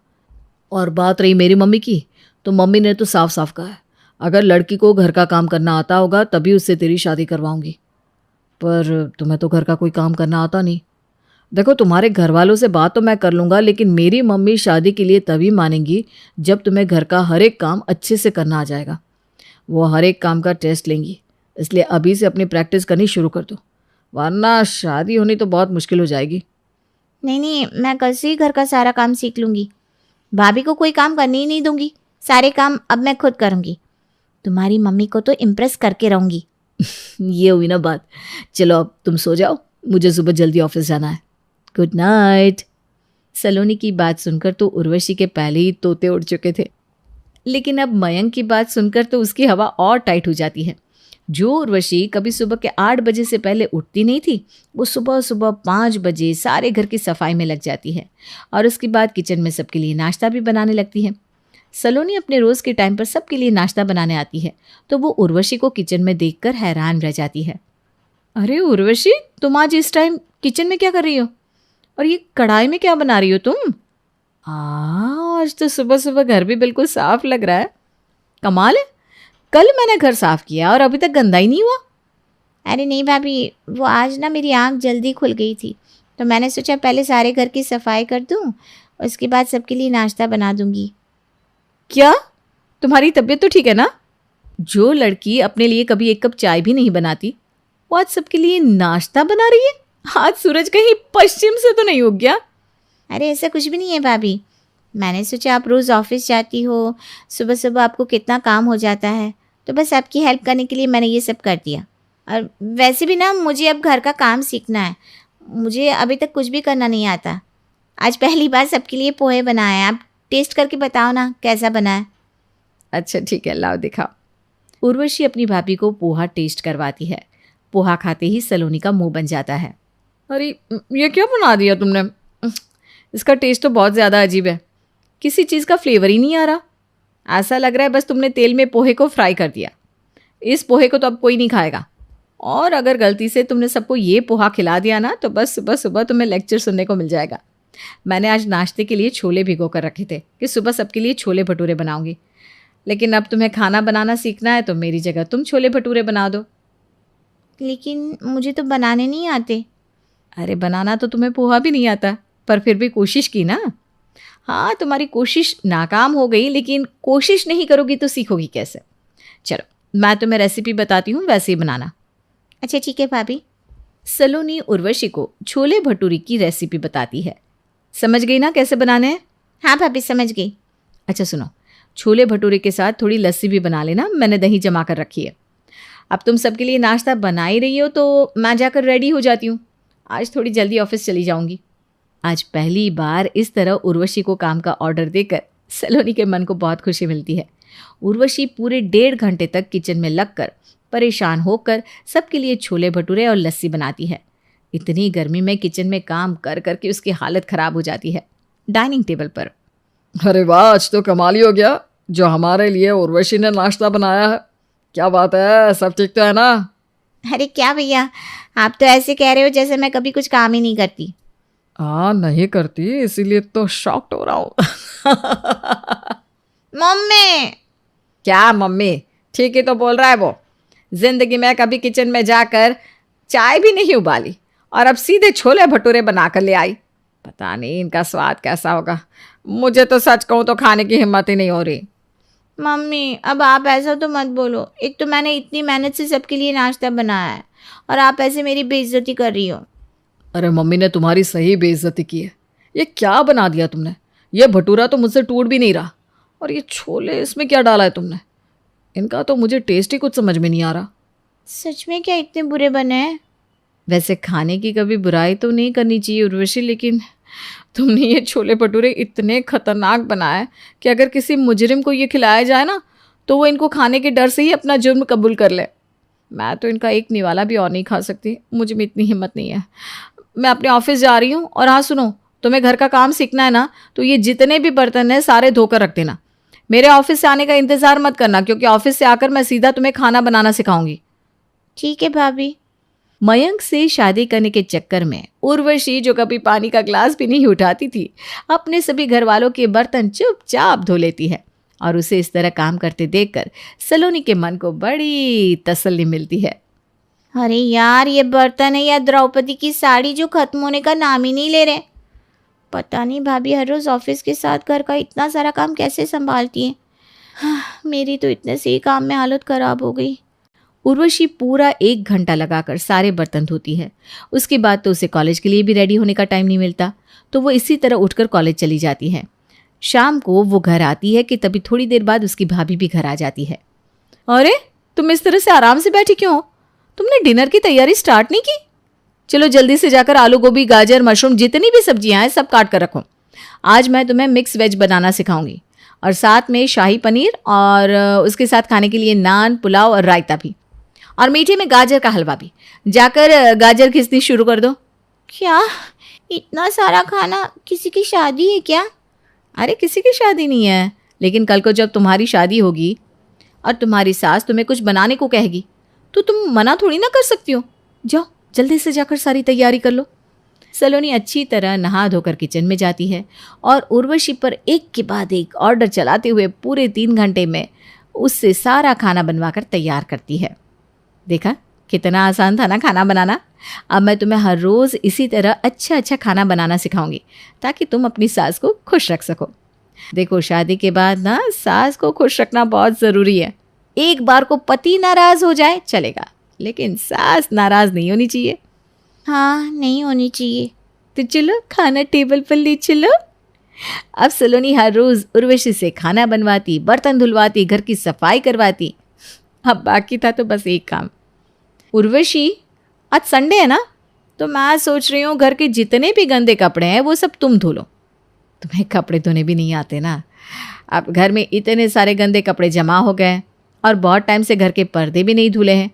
और बात रही मेरी मम्मी की, तो मम्मी ने तो साफ साफ कहा है, अगर लड़की को घर का काम करना आता होगा तभी उससे तेरी शादी करवाऊंगी, पर तुम्हें तो घर का कोई काम करना आता नहीं। देखो तुम्हारे घर वालों से बात तो मैं कर लूँगा, लेकिन मेरी मम्मी शादी के लिए तभी मानेंगी जब तुम्हें घर का हर एक काम अच्छे से करना आ जाएगा। वो हर एक काम का टेस्ट लेंगी, इसलिए अभी से अपनी प्रैक्टिस करनी शुरू कर दो, वरना शादी होनी तो बहुत मुश्किल हो जाएगी। नहीं, मैं कल से ही घर का सारा काम सीख लूँगी, भाभी को कोई काम करने ही नहीं दूंगी, सारे काम अब मैं खुद करूँगी। तुम्हारी मम्मी को तो इम्प्रेस करके रहूँगी। ये हुई ना बात। चलो अब तुम सो जाओ, मुझे सुबह जल्दी ऑफिस जाना है। Good night. सलोनी की बात सुनकर तो उर्वशी के पहले ही तोते उड़ चुके थे, लेकिन अब मयंक की बात सुनकर तो उसकी हवा और टाइट हो जाती है। जो उर्वशी कभी सुबह के 8 बजे से पहले उठती नहीं थी, वो सुबह सुबह 5 बजे सारे घर की सफाई में लग जाती है और उसके बाद किचन में सबके लिए नाश्ता भी बनाने लगती है। सलोनी अपने रोज़ के टाइम पर सबके लिए नाश्ता बनाने आती है तो वो उर्वशी को किचन में देखकर हैरान रह जाती है। अरे उर्वशी, तुम आज इस टाइम किचन में क्या कर रही हो? और ये कढ़ाई में क्या बना रही हो तुम? आज तो सुबह सुबह घर भी बिल्कुल साफ लग रहा है। कमाल है, कल मैंने घर साफ किया और अभी तक गंदा ही नहीं हुआ। अरे नहीं भाभी, वो आज ना मेरी आँख जल्दी खुल गई थी तो मैंने सोचा पहले सारे घर की सफाई कर दूँ, उसके बाद सबके लिए नाश्ता बना दूंगी। क्या तुम्हारी तबीयत तो ठीक है ना? जो लड़की अपने लिए कभी एक कप चाय भी नहीं बनाती, वो आज सबके लिए नाश्ता बना रही है। आज सूरज कहीं पश्चिम से तो नहीं उग गया? अरे ऐसा कुछ भी नहीं है भाभी, मैंने सोचा आप रोज़ ऑफिस जाती हो, सुबह सुबह आपको कितना काम हो जाता है, तो बस आपकी हेल्प करने के लिए मैंने ये सब कर दिया। और वैसे भी ना मुझे अब घर का काम सीखना है, मुझे अभी तक कुछ भी करना नहीं आता। आज पहली बार सबके लिए पोहे बनाए हैं, आप टेस्ट करके बताओ ना कैसा बना है। अच्छा ठीक है, लाओ दिखाओ। उर्वशी अपनी भाभी को पोहा टेस्ट करवाती है। पोहा खाते ही सलोनी का मुंह बन जाता है। अरे ये क्या बना दिया तुमने? इसका टेस्ट तो बहुत ज़्यादा अजीब है, किसी चीज़ का फ्लेवर ही नहीं आ रहा। ऐसा लग रहा है बस तुमने तेल में पोहे को फ्राई कर दिया। इस पोहे को तो अब कोई नहीं खाएगा, और अगर गलती से तुमने सबको ये पोहा खिला दिया ना तो बस सुबह सुबह तुम्हें लेक्चर सुनने को मिल जाएगा। मैंने आज नाश्ते के लिए छोले भिगो कर रखे थे कि सुबह सबके लिए छोले भटूरे बनाऊंगी, लेकिन अब तुम्हें खाना बनाना सीखना है तो मेरी जगह तुम छोले भटूरे बना दो। लेकिन मुझे तो बनाने नहीं आते। अरे बनाना तो तुम्हें पोहा भी नहीं आता, पर फिर भी कोशिश की ना। हाँ, तुम्हारी कोशिश नाकाम हो गई, लेकिन कोशिश नहीं करोगी तो सीखोगी कैसे? चलो मैं तुम्हें रेसिपी बताती हूँ, वैसे ही बनाना। अच्छा ठीक है भाभी। सलोनी उर्वशी को छोले भटूरे की रेसिपी बताती है। समझ गई ना कैसे बनाने हैं? हाँ भाभी समझ गई। अच्छा सुनो, छोले भटूरे के साथ थोड़ी लस्सी भी बना लेना, मैंने दही जमा कर रखी है। अब तुम सबके लिए नाश्ता बना ही रही हो तो मैं जाकर रेडी हो जाती हूँ, आज थोड़ी जल्दी ऑफिस चली जाऊंगी। आज पहली बार इस तरह उर्वशी को काम का ऑर्डर देकर सलोनी के मन को बहुत खुशी मिलती है। उर्वशी पूरे 1.5 घंटे तक किचन में लगकर परेशान होकर सबके लिए छोले भटूरे और लस्सी बनाती है। इतनी गर्मी में किचन में काम कर करके उसकी हालत खराब हो जाती है। डाइनिंग टेबल पर, अरे वाह, आज तो कमाल ही हो गया जो हमारे लिए उर्वशी ने नाश्ता बनाया है। क्या बात है, सब ठीक तो है ना? अरे क्या भैया, आप तो ऐसे कह रहे हो जैसे मैं कभी कुछ काम ही नहीं करती। हाँ नहीं करती, इसीलिए तो शॉक्ड हो रहा हूँ। मम्मी। क्या मम्मी? ठीक ही तो बोल रहा है वो। जिंदगी में कभी किचन में जाकर चाय भी नहीं उबाली और अब सीधे छोले भटूरे बनाकर ले आई। पता नहीं इनका स्वाद कैसा होगा। मुझे तो सच कहूँ तो खाने की हिम्मत ही नहीं हो रही। मम्मी अब आप ऐसा तो मत बोलो, एक तो मैंने इतनी मेहनत से सबके लिए नाश्ता बनाया है और आप ऐसे मेरी बेइज्जती कर रही हो। अरे मम्मी ने तुम्हारी सही बेइज्जती की है। ये क्या बना दिया तुमने? ये भटूरा तो मुझसे टूट भी नहीं रहा, और ये छोले इसमें क्या डाला है तुमने? इनका तो मुझे टेस्ट ही कुछ समझ में नहीं आ रहा। सच में क्या इतने बुरे बने हैं? वैसे खाने की कभी बुराई तो नहीं करनी चाहिए उर्वशी, लेकिन तुमने ये छोले भटूरे इतने खतरनाक बनाए कि अगर किसी मुजरिम को ये खिलाया जाए ना तो वो इनको खाने के डर से ही अपना जुर्म कबूल कर ले। मैं तो इनका एक निवाला भी और नहीं खा सकती, मुझे में इतनी हिम्मत नहीं है। मैं अपने ऑफिस जा रही हूँ। और हाँ सुनो, तुम्हें घर का काम सीखना है ना तो ये जितने भी बर्तन हैं सारे धोकर रख देना। मेरे ऑफिस से आने का इंतज़ार मत करना, क्योंकि ऑफिस से आकर मैं सीधा तुम्हें खाना बनाना सिखाऊंगी। ठीक है भाभी। मयंक से शादी करने के चक्कर में उर्वशी, जो कभी पानी का ग्लास भी नहीं उठाती थी, अपने सभी घर वालों के बर्तन चुपचाप धो लेती है। और उसे इस तरह काम करते देखकर सलोनी के मन को बड़ी तसल्ली मिलती है। अरे यार, ये बर्तन है या द्रौपदी की साड़ी जो खत्म होने का नाम ही नहीं ले रहे। पता नहीं भाभी हर रोज ऑफिस के साथ घर का इतना सारा काम कैसे संभालती है। मेरी तो इतने से ही काम में हालत खराब हो गई। उर्वशी पूरा 1 घंटा लगाकर सारे बर्तन धोती है। उसके बाद तो उसे कॉलेज के लिए भी रेडी होने का टाइम नहीं मिलता, तो वो इसी तरह उठकर कॉलेज चली जाती है। शाम को वो घर आती है कि तभी थोड़ी देर बाद उसकी भाभी भी घर आ जाती है। अरे तुम इस तरह से आराम से बैठी क्यों हो? तुमने डिनर की तैयारी स्टार्ट नहीं की? चलो जल्दी से जाकर आलू गोभी गाजर मशरूम जितनी भी सब्जियां हैं सब काट कर रखो। आज मैं तुम्हें मिक्स वेज बनाना सिखाऊंगी और साथ में शाही पनीर और उसके साथ खाने के लिए नान पुलाव और रायता भी, और मीठे में गाजर का हलवा भी। जाकर गाजर घिसनी शुरू कर दो। क्या इतना सारा खाना? किसी की शादी है क्या? अरे किसी की शादी नहीं है, लेकिन कल को जब तुम्हारी शादी होगी और तुम्हारी सास तुम्हें कुछ बनाने को कहेगी तो तुम मना थोड़ी ना कर सकती हो। जाओ जल्दी से जाकर सारी तैयारी कर लो। सलोनी अच्छी तरह नहा धोकर किचन में जाती है और उर्वशी पर एक के बाद एक ऑर्डर चलाते हुए पूरे 3 घंटे में उससे सारा खाना बनवाकर तैयार करती है। देखा कितना आसान था ना खाना बनाना। अब मैं तुम्हें हर रोज इसी तरह अच्छा अच्छा खाना बनाना सिखाऊंगी ताकि तुम अपनी सास को खुश रख सको। देखो शादी के बाद ना सास को खुश रखना बहुत जरूरी है। एक बार को पति नाराज हो जाए चलेगा, लेकिन सास नाराज नहीं होनी चाहिए। हाँ, नहीं होनी चाहिए। तो चलो खाना टेबल पर ले चलो। अब सलोनी हर रोज उर्वशी से खाना बनवाती, बर्तन धुलवाती, घर की सफाई करवाती। अब बाकी था तो बस एक काम। उर्वशी आज संडे है ना, तो मैं सोच रही हूँ घर के जितने भी गंदे कपड़े हैं वो सब तुम धो लो। तुम्हें कपड़े धोने भी नहीं आते ना। अब घर में इतने सारे गंदे कपड़े जमा हो गए और बहुत टाइम से घर के पर्दे भी नहीं धुले हैं।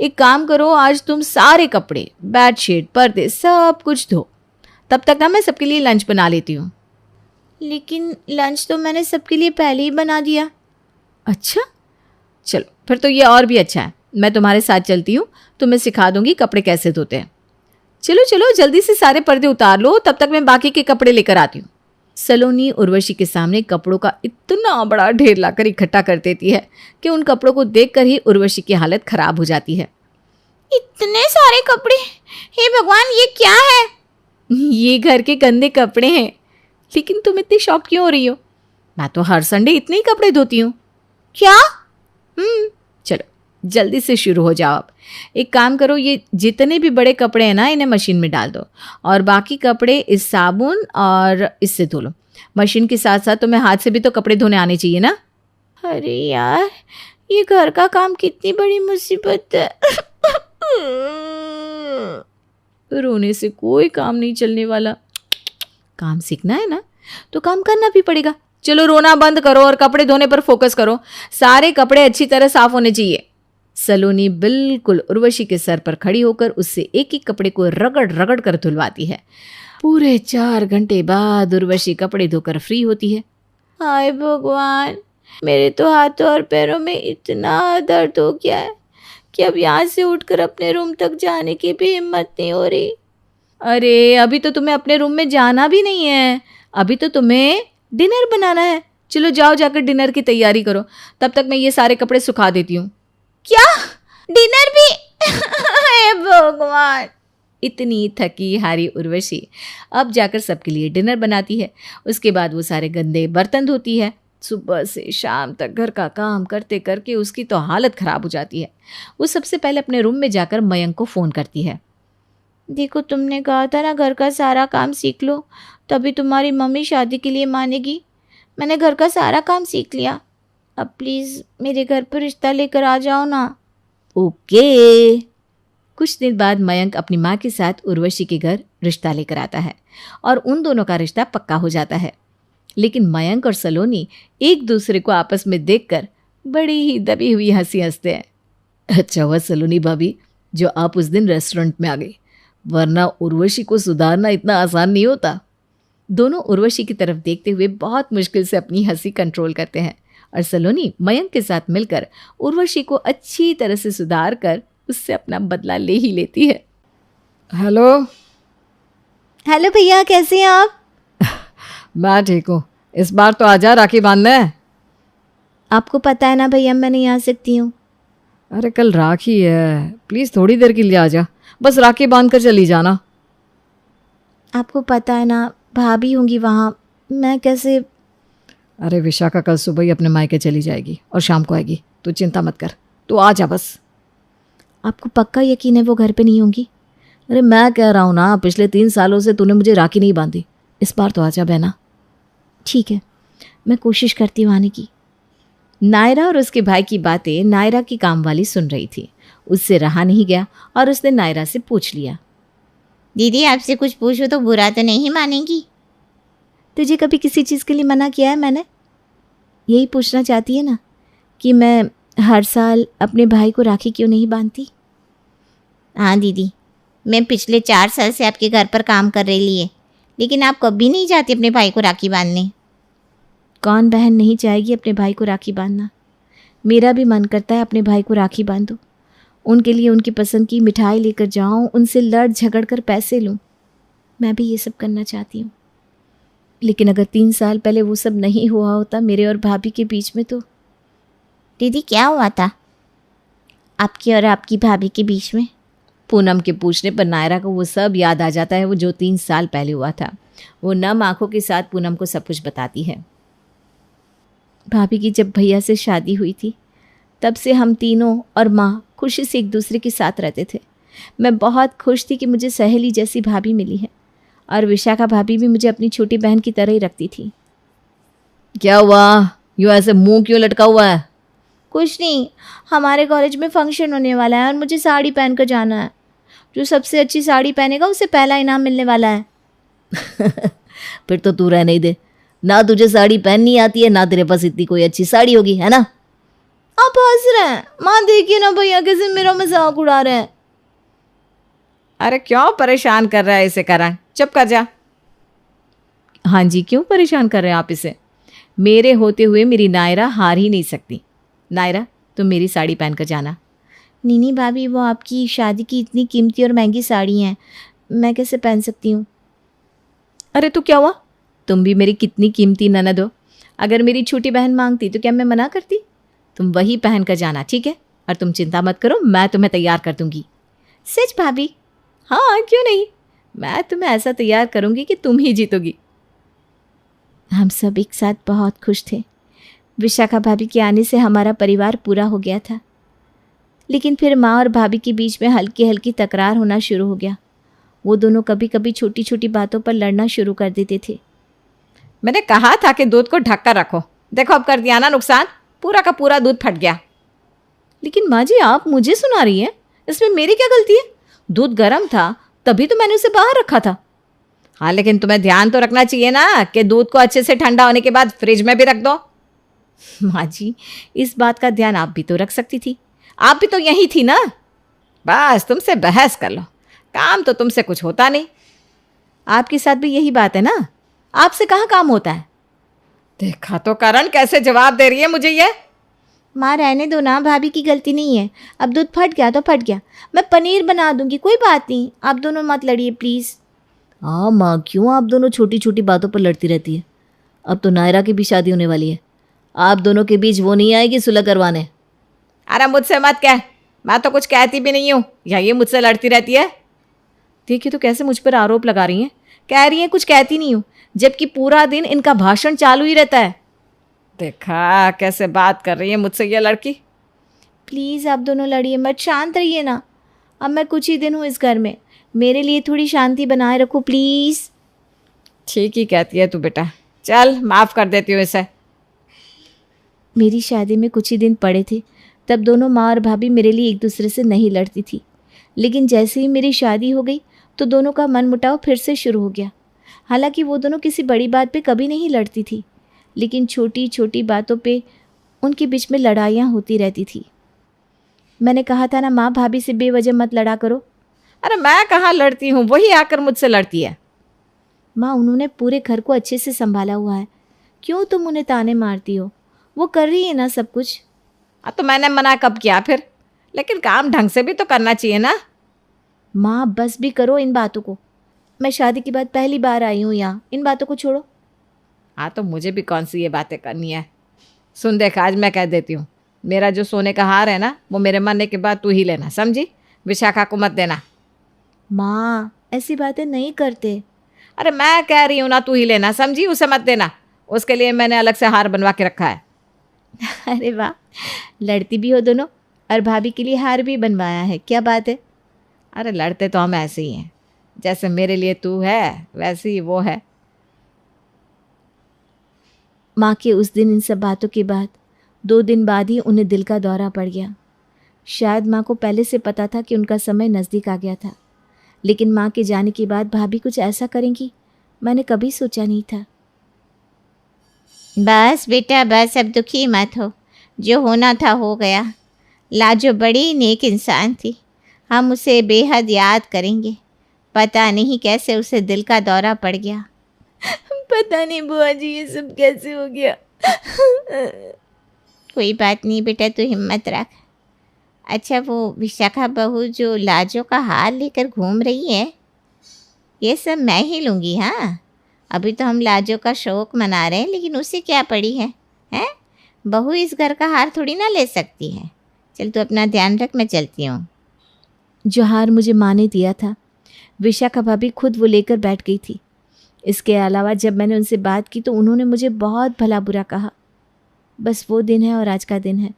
एक काम करो, आज तुम सारे कपड़े, बेडशीट, पर्दे सब कुछ धो। तब तक ना मैं सबके लिए लंच बना लेती हूँ। लेकिन लंच तो मैंने सबके लिए पहले ही बना दिया। अच्छा चलो फिर तो ये और भी अच्छा है। मैं तुम्हारे साथ चलती हूँ, तुम्हें सिखा दूंगी कपड़े कैसे धोते हैं। चलो चलो जल्दी से सारे पर्दे उतार लो, तब तक मैं बाकी के कपड़े लेकर आती हूँ। सलोनी उर्वशी के सामने कपड़ों का इतना बड़ा ढेर लाकर इकट्ठा कर देती है कि उन कपड़ों को देखकर ही उर्वशी की हालत खराब हो जाती है। इतने सारे कपड़े, हे भगवान ये क्या है? ये घर के गंदे कपड़े हैं। लेकिन तुम इतनी शॉक क्यों हो रही हो? मैं तो हर संडे इतने ही कपड़े धोती हूँ। क्या? चलो जल्दी से शुरू हो जाओ। अब एक काम करो, ये जितने भी बड़े कपड़े हैं ना इन्हें मशीन में डाल दो और बाकी कपड़े इस साबुन और इससे धो लो। मशीन के साथ साथ तुम्हें हाथ से भी तो कपड़े धोने आने चाहिए ना। अरे यार, ये घर का काम कितनी बड़ी मुसीबत है। रोने से कोई काम नहीं चलने वाला। काम सीखना है ना तो काम करना भी पड़ेगा। चलो रोना बंद करो और कपड़े धोने पर फोकस करो। सारे कपड़े अच्छी तरह साफ होने चाहिए। सलोनी बिल्कुल उर्वशी के सर पर खड़ी होकर उससे एक एक कपड़े को रगड़ रगड़ कर धुलवाती है। पूरे 4 घंटे बाद उर्वशी कपड़े धोकर फ्री होती है। हाय भगवान, मेरे तो हाथों और पैरों में इतना दर्द हो गया है कि अब यहाँ से उठकर अपने रूम तक जाने की भी हिम्मत नहीं हो रही। अरे अभी तो तुम्हें अपने रूम में जाना भी नहीं है, अभी तो तुम्हें डिनर बनाना है। चलो जाओ जाकर डिनर की तैयारी करो, तब तक मैं ये सारे कपड़े सुखा देती हूँ। क्या? डिनर भी? हे भगवान। इतनी थकी हारी उर्वशी अब जाकर सबके लिए डिनर बनाती है। उसके बाद वो सारे गंदे बर्तन धोती है। सुबह से शाम तक घर का काम करते करके उसकी तो हालत खराब हो जाती है। वो सबसे पहले अपने रूम में जाकर मयंक को फ़ोन करती है। देखो, तुमने कहा था ना घर का सारा काम सीख लो, तभी तुम्हारी मम्मी शादी के लिए मानेगी। मैंने घर का सारा काम सीख लिया। अब प्लीज़ मेरे घर पर रिश्ता लेकर आ जाओ ना। ओके। कुछ दिन बाद मयंक अपनी माँ के साथ उर्वशी के घर रिश्ता लेकर आता है और उन दोनों का रिश्ता पक्का हो जाता है। लेकिन मयंक और सलोनी एक दूसरे को आपस में देखकर बड़ी ही दबी हुई हंसी हंसते हैं। अच्छा हुआ सलोनी भाभी जो आप उस दिन रेस्टोरेंट में आ गई, वरना उर्वशी को सुधारना इतना आसान नहीं होता। दोनों उर्वशी की तरफ देखते हुए बहुत मुश्किल से अपनी हंसी कंट्रोल करते हैं और सलोनी मयंक के साथ मिलकर उर्वशी को अच्छी तरह से सुधार कर उससे अपना बदला ले ही लेती है। हेलो हेलो भैया, कैसे हैं आप? मैं ठीक हूँ। इस बार तो आजा राखी बांधने। आपको पता है ना भैया मैं नहीं आ सकती हूँ। अरे कल राखी है, प्लीज़ थोड़ी देर के लिए आजा, बस राखी बांध कर चली जाना। आपको पता है ना भाभी होंगी वहाँ, मैं कैसे? अरे विशाखा कल सुबह ही अपने मायके चली जाएगी और शाम को आएगी, तो चिंता मत कर, तू आ जा बस। आपको पक्का यकीन है वो घर पे नहीं होंगी? अरे मैं कह रहा हूँ ना, पिछले 3 सालों से तूने मुझे राखी नहीं बांधी, इस बार तो आजा बहना। ठीक है, मैं कोशिश करती हूँ आने की। नायरा और उसके भाई की बातें नायरा की कामवाली सुन रही थी। उससे रहा नहीं गया और उसने नायरा से पूछ लिया, दीदी आपसे कुछ पूछूं तो बुरा तो नहीं मानेंगी? तुझे कभी किसी चीज़ के लिए मना किया है मैंने? यही पूछना चाहती है ना कि मैं हर साल अपने भाई को राखी क्यों नहीं बांधती? हाँ दीदी, मैं पिछले 4 साल से आपके घर पर काम कर रही है, लेकिन आप कभी नहीं जाती अपने भाई को राखी बांधने। कौन बहन नहीं चाहेगी अपने भाई को राखी बांधना? मेरा भी मन करता है अपने भाई को राखी बांधूं, उनके लिए उनकी पसंद की मिठाई लेकर जाऊं, उनसे लड़ झगड़ कर पैसे लूं। मैं भी ये सब करना चाहती हूँ, लेकिन अगर 3 साल पहले वो सब नहीं हुआ होता मेरे और भाभी के बीच में तो। दीदी क्या हुआ था आपके और आपकी भाभी के बीच में? पूनम के पूछने पर नायरा को वो सब याद आ जाता है, वो जो 3 साल पहले हुआ था। वो नम आंखों के साथ पूनम को सब कुछ बताती है। भाभी की जब भैया से शादी हुई थी तब से हम तीनों और माँ खुशी से एक दूसरे के साथ रहते थे। मैं बहुत खुश थी कि मुझे सहेली जैसी भाभी मिली है, और विशाखा भाभी भी मुझे अपनी छोटी बहन की तरह ही रखती थी। क्या हुआ, यूँ ऐसे मुंह क्यों लटका हुआ है? कुछ नहीं, हमारे कॉलेज में फंक्शन होने वाला है और मुझे साड़ी पहन कर जाना है। जो सबसे अच्छी साड़ी पहनेगा उसे पहला इनाम मिलने वाला है। फिर तो तू रहने ही दे, ना तुझे साड़ी पहननी आती है ना तेरे पास इतनी कोई अच्छी साड़ी होगी, है ना? आप हंस रहे हैं, माँ देखिए ना भैया कैसे मेरा मजाक उड़ा रहे हैं। अरे क्यों परेशान कर रहा है इसे करण, चुप कर जा। हाँ जी, क्यों परेशान कर रहे हैं आप इसे? मेरे होते हुए मेरी नायरा हार ही नहीं सकती। नायरा तुम मेरी साड़ी पहन कर जाना। नीनी भाभी, वो आपकी शादी की इतनी कीमती और महंगी साड़ी हैं, मैं कैसे पहन सकती हूँ? अरे तो क्या हुआ, तुम भी मेरी कितनी कीमती ननद हो। अगर मेरी छोटी बहन मांगती तो क्या मैं मना करती? तुम वही पहन कर जाना, ठीक है? और तुम चिंता मत करो, मैं तुम्हें तैयार कर दूंगी। सच भाभी? हाँ क्यों नहीं, मैं तुम्हें ऐसा तैयार करूंगी कि तुम ही जीतोगी। हम सब एक साथ बहुत खुश थे। विशाखा भाभी के आने से हमारा परिवार पूरा हो गया था, लेकिन फिर माँ और भाभी के बीच में हल्की हल्की तकरार होना शुरू हो गया। वो दोनों कभी कभी छोटी छोटी बातों पर लड़ना शुरू कर देते थे। मैंने कहा था कि दूध को ढक कर रखो, देखो अब कर दिया ना नुकसान, पूरा का पूरा दूध फट गया। लेकिन माँ जी आप मुझे सुना रही हैं, इसमें मेरी क्या गलती है? दूध गर्म था तभी तो मैंने उसे बाहर रखा था। हाँ लेकिन तुम्हें ध्यान तो रखना चाहिए ना कि दूध को अच्छे से ठंडा होने के बाद फ्रिज में भी रख दो। माँ जी इस बात का ध्यान आप भी तो रख सकती थी, आप भी तो यही थी ना। बस तुमसे बहस कर लो, काम तो तुमसे कुछ होता नहीं। आपके साथ भी यही बात है ना, आपसे कहाँ काम होता है? देखा तो करण कैसे जवाब दे रही है मुझे ये। माँ रहने दो ना, भाभी की गलती नहीं है। अब दूध फट गया तो फट गया, मैं पनीर बना दूंगी, कोई बात नहीं। आप दोनों मत लड़िए प्लीज़। हाँ माँ, क्यों आप दोनों छोटी छोटी बातों पर लड़ती रहती है? अब तो नायरा की भी शादी होने वाली है, आप दोनों के बीच वो नहीं आएगी सुलह करवाने। अरे मुझसे मत कह, मैं तो कुछ कहती भी नहीं हूँ, या ये मुझसे लड़ती रहती है। देखिए तो कैसे मुझ पर आरोप लगा रही हैं, कह रही हैं कुछ कहती नहीं हूँ, जबकि पूरा दिन इनका भाषण चालू ही रहता है। देखा कैसे बात कर रही है मुझसे ये लड़की। प्लीज़ आप दोनों लड़िए मत, शांत रहिए ना। अब मैं कुछ ही दिन हूँ इस घर में, मेरे लिए थोड़ी शांति बनाए रखो प्लीज़। ठीक ही कहती है तू बेटा, चल माफ़ कर देती हूँ इसे। मेरी शादी में कुछ ही दिन पड़े थे, तब दोनों माँ और भाभी मेरे लिए एक दूसरे से नहीं लड़ती थी, लेकिन जैसे ही मेरी शादी हो गई तो दोनों का मनमुटाव फिर से शुरू हो गया। हालांकि वो दोनों किसी बड़ी बात पे कभी नहीं लड़ती थी, लेकिन छोटी छोटी बातों पे उनके बीच में लड़ाइयाँ होती रहती थी। मैंने कहा था ना माँ, भाभी से बेवजह मत लड़ा करो। अरे मैं कहाँ लड़ती हूँ, वही आकर मुझसे लड़ती है। माँ उन्होंने पूरे घर को अच्छे से संभाला हुआ है, क्यों तुम उन्हें ताने मारती हो? वो कर रही है ना सब कुछ। तो मैंने मना कब किया फिर, लेकिन काम ढंग से भी तो करना चाहिए ना। माँ बस भी करो इन बातों को, मैं शादी के बाद पहली बार आई हूँ यहाँ, इन बातों को छोड़ो। हाँ तो मुझे भी कौन सी ये बातें करनी है। सुन देख, आज मैं कह देती हूँ, मेरा जो सोने का हार है ना वो मेरे मरने के बाद तू ही लेना, समझी? विशाखा को मत देना। माँ ऐसी बातें नहीं करते। अरे मैं कह रही हूँ ना, तू ही लेना, समझी? उसे मत देना, उसके लिए मैंने अलग से हार बनवा के रखा है। अरे वाह, लड़ती भी हो दोनों और भाभी के लिए हार भी बनवाया है, क्या बात है? अरे लड़ते तो हम ऐसे ही हैं, जैसे मेरे लिए तू है वैसे ही वो है। माँ के उस दिन इन सब बातों के बाद 2 दिन बाद ही उन्हें दिल का दौरा पड़ गया। शायद माँ को पहले से पता था कि उनका समय नज़दीक आ गया था, लेकिन माँ के जाने के बाद भाभी कुछ ऐसा करेंगी मैंने कभी सोचा नहीं था। बस बेटा बस, अब दुखी मत हो। जो होना था हो गया। लाजो बड़ी नेक इंसान थी, हम उसे बेहद याद करेंगे। पता नहीं कैसे उसे दिल का दौरा पड़ गया। पता नहीं बुआ जी ये सब कैसे हो गया। कोई बात नहीं बेटा, तू हिम्मत रख। अच्छा, वो विशाखा बहू जो लाजो का हार लेकर घूम रही है, ये सब मैं ही लूँगी। हाँ, अभी तो हम लाजो का शौक मना रहे हैं, लेकिन उसे क्या पड़ी है? हैं? बहू इस घर का हार थोड़ी ना ले सकती है। चल तू अपना ध्यान रख, मैं चलती हूँ। जो हार मुझे माँ ने दिया था विशाखा भाभी खुद वो लेकर बैठ गई थी। इसके अलावा जब मैंने उनसे बात की तो उन्होंने मुझे बहुत भला बुरा कहा। बस वो दिन है और आज का दिन है।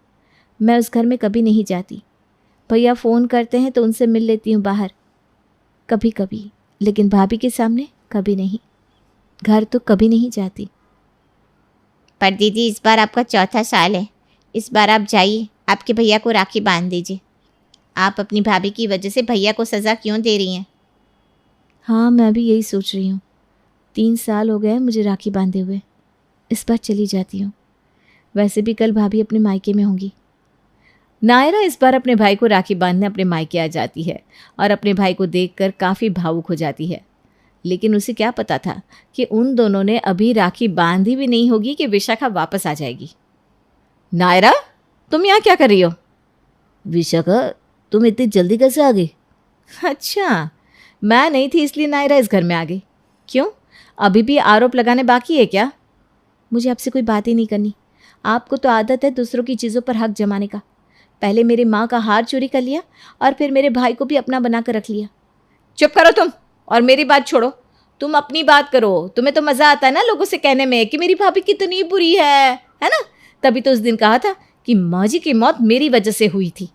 मैं उस घर में कभी नहीं जाती। भैया फ़ोन करते हैं तो उनसे मिल लेती हूँ बाहर कभी कभी, लेकिन भाभी के सामने कभी नहीं। घर तो कभी नहीं जाती। पर दीदी, इस बार आपका चौथा साल है। इस बार आप जाइए, आपके भैया को राखी बांध दीजिए। आप अपनी भाभी की वजह से भैया को सज़ा क्यों दे रही हैं? हाँ, मैं भी यही सोच रही हूँ। 3 साल हो गए मुझे राखी बांधे हुए। इस बार चली जाती हूँ। वैसे भी कल भाभी अपने मायके में होंगी। नायरा इस बार अपने भाई को राखी बांधने अपने मायके आ जाती है और अपने भाई को देखकर काफ़ी भावुक हो जाती है। लेकिन उसे क्या पता था कि उन दोनों ने अभी राखी बांधी भी नहीं होगी कि विशाखा वापस आ जाएगी। नायरा, तुम यहाँ क्या कर रही हो? विशाखा, तुम इतनी जल्दी कैसे आ गई? अच्छा, मैं नहीं थी इसलिए नायरा इस घर में आ गई। क्यों, अभी भी आरोप लगाने बाकी है क्या? मुझे आपसे कोई बात ही नहीं करनी। आपको तो आदत है दूसरों की चीज़ों पर हक जमाने का। पहले मेरी माँ का हार चोरी कर लिया और फिर मेरे भाई को भी अपना बना कर रख लिया। चुप करो तुम और मेरी बात छोड़ो। तुम अपनी बात करो। तुम्हें तो मज़ा आता है ना लोगों से कहने में कि मेरी भाभी कितनी बुरी है ना? तभी तो उस दिन कहा था कि माँ जी की मौत मेरी वजह से हुई थी।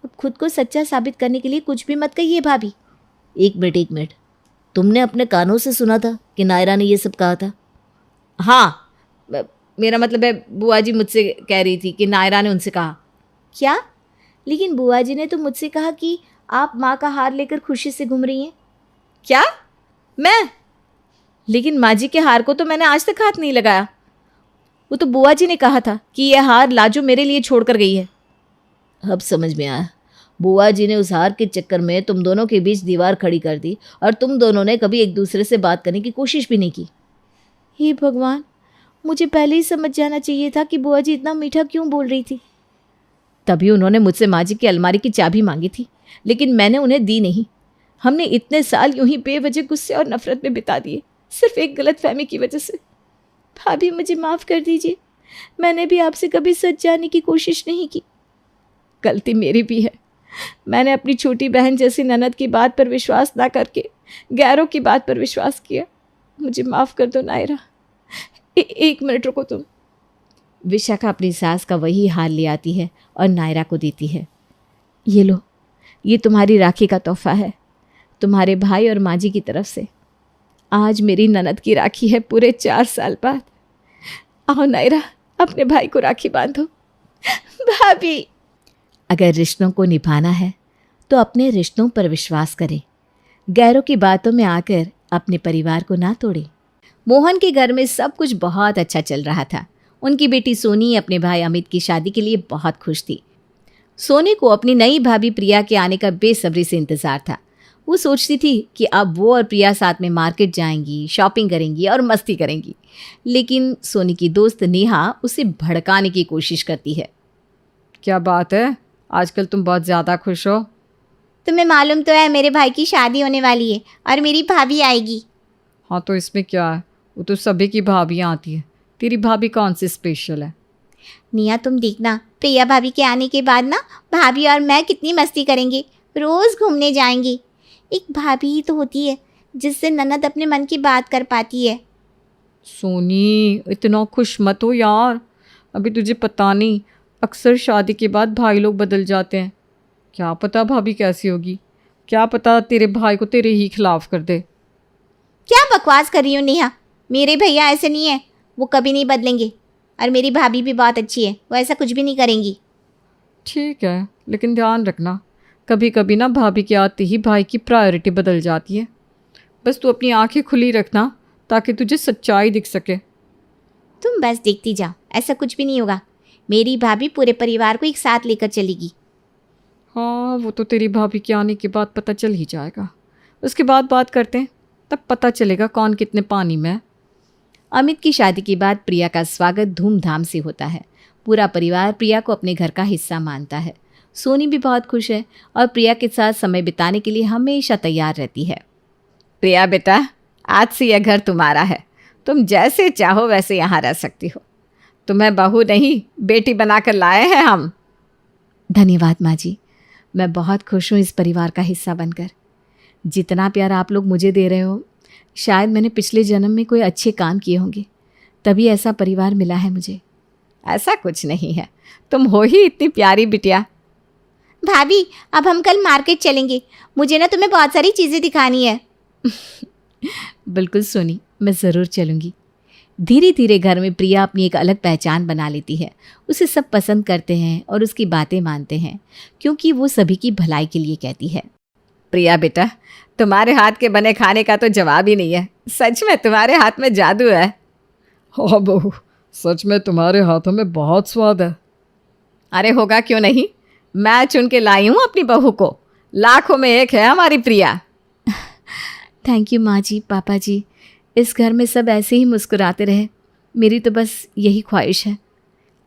अब खुद को सच्चा साबित करने के लिए कुछ भी मत कहिए भाभी। एक मिनट, तुमने अपने कानों से सुना था कि नायरा ने ये सब कहा था? हाँ, मेरा मतलब है बुआ जी मुझसे कह रही थी कि नायरा ने उनसे कहा। क्या? लेकिन बुआ जी ने तो मुझसे कहा कि आप माँ का हार लेकर खुशी से घूम रही हैं। क्या? मैं? लेकिन माँ जी के हार को तो मैंने आज तक हाथ नहीं लगाया। वो तो बुआ जी ने कहा था कि यह हार लाजो मेरे लिए छोड़ कर गई है। अब समझ में आया। बुआ जी ने उस हार के चक्कर में तुम दोनों के बीच दीवार खड़ी कर दी और तुम दोनों ने कभी एक दूसरे से बात करने की कोशिश भी नहीं की। हे भगवान, मुझे पहले ही समझ जाना चाहिए था कि बुआ जी इतना मीठा क्यों बोल रही थी। तभी उन्होंने मुझसे माँ जी की अलमारी की चाबी मांगी थी, लेकिन मैंने उन्हें दी नहीं। हमने इतने साल यूं ही बेवजह गुस्से और नफरत में बिता दिए, सिर्फ एक गलतफहमी की वजह से। भाभी, मुझे माफ़ कर दीजिए। मैंने भी आपसे कभी सच जानने की कोशिश नहीं की। गलती मेरी भी है। मैंने अपनी छोटी बहन जैसी ननद की बात पर विश्वास ना करके गैरों की बात पर विश्वास किया। मुझे माफ़ कर दो नायरा। एक मिनट रुको तुम। विशाखा अपनी सास का वही हाल ले आती है और नायरा को देती है। ये लो, ये तुम्हारी राखी का तोहफा है, तुम्हारे भाई और माँ जी की तरफ से। आज मेरी ननद की राखी है पूरे 4 साल बाद। आओ नायरा, अपने भाई को राखी बांधो। भाभी, अगर रिश्तों को निभाना है तो अपने रिश्तों पर विश्वास करें। गैरों की बातों में आकर अपने परिवार को ना तोड़ें। मोहन के घर में सब कुछ बहुत अच्छा चल रहा था। उनकी बेटी सोनी अपने भाई अमित की शादी के लिए बहुत खुश थी। सोनी को अपनी नई भाभी प्रिया के आने का बेसब्री से इंतजार था। वो सोचती थी कि अब वो और प्रिया साथ में मार्केट जाएंगी, शॉपिंग करेंगी और मस्ती करेंगी। लेकिन सोनी की दोस्त नेहा उसे भड़काने की कोशिश करती है। क्या बात है, आजकल तुम बहुत ज़्यादा खुश हो। तुम्हें मालूम तो है मेरे भाई की शादी होने वाली है और मेरी भाभी आएगी। हाँ, तो इसमें क्या है, वो तो सभी की भाभियाँ आती है। तेरी भाभी कौन सी स्पेशल है? निया, तुम देखना, प्रिया भाभी के आने के बाद ना भाभी और मैं कितनी मस्ती करेंगे, रोज घूमने जाएंगे। एक भाभी ही तो होती है जिससे ननद अपने मन की बात कर पाती है। सोनी, इतना खुश मत हो यार। अभी तुझे पता नहीं, अक्सर शादी के बाद भाई लोग बदल जाते हैं। क्या पता भाभी कैसी होगी, क्या पता तेरे भाई को तेरे ही खिलाफ कर दे। क्या बकवास कर रही हो नेहा, मेरे भैया ऐसे नहीं है, वो कभी नहीं बदलेंगे। और मेरी भाभी भी बहुत अच्छी है, वो ऐसा कुछ भी नहीं करेंगी। ठीक है, लेकिन ध्यान रखना, कभी कभी ना भाभी के आते ही भाई की प्रायोरिटी बदल जाती है। बस तू अपनी आंखें खुली रखना ताकि तुझे सच्चाई दिख सके। तुम बस देखती जाओ, ऐसा कुछ भी नहीं होगा। मेरी भाभी पूरे परिवार को एक साथ लेकर चलेगी। हाँ, वो तो तेरी भाभी के आने के बाद पता चल ही जाएगा। उसके बाद बात करते हैं, तब पता चलेगा कौन कितने पानी में है। अमित की शादी के बाद प्रिया का स्वागत धूमधाम से होता है। पूरा परिवार प्रिया को अपने घर का हिस्सा मानता है। सोनी भी बहुत खुश है और प्रिया के साथ समय बिताने के लिए हमेशा तैयार रहती है। प्रिया बेटा, आज से यह घर तुम्हारा है। तुम जैसे चाहो वैसे यहाँ रह सकती हो। तुम्हें बहू नहीं, बेटी बनाकर लाए हैं हम। धन्यवाद माँ जी, मैं बहुत खुश हूँ इस परिवार का हिस्सा बनकर। जितना प्यार आप लोग मुझे दे रहे हो, शायद मैंने पिछले जन्म में कोई अच्छे काम किए होंगे, तभी ऐसा परिवार मिला है मुझे। ऐसा कुछ नहीं है, तुम हो ही इतनी प्यारी बिटिया। भाभी, अब हम कल मार्केट चलेंगे। मुझे ना तुम्हें बहुत सारी चीज़ें दिखानी है। बिल्कुल सोनी, मैं ज़रूर चलूँगी। धीरे धीरे घर में प्रिया अपनी एक अलग पहचान बना लेती है। उसे सब पसंद करते हैं और उसकी बातें मानते हैं, क्योंकि वो सभी की भलाई के लिए कहती है। प्रिया बेटा, तुम्हारे हाथ के बने खाने का तो जवाब ही नहीं है। सच में तुम्हारे हाथ में जादू है। हाँ बहू, सच में तुम्हारे हाथों में बहुत स्वाद है। अरे होगा क्यों नहीं, मैं चुन के लाई हूँ अपनी बहू को। लाखों में एक है हमारी प्रिया। थैंक यू माँ जी, पापा जी। इस घर में सब ऐसे ही मुस्कुराते रहे, मेरी तो बस यही ख्वाहिश है।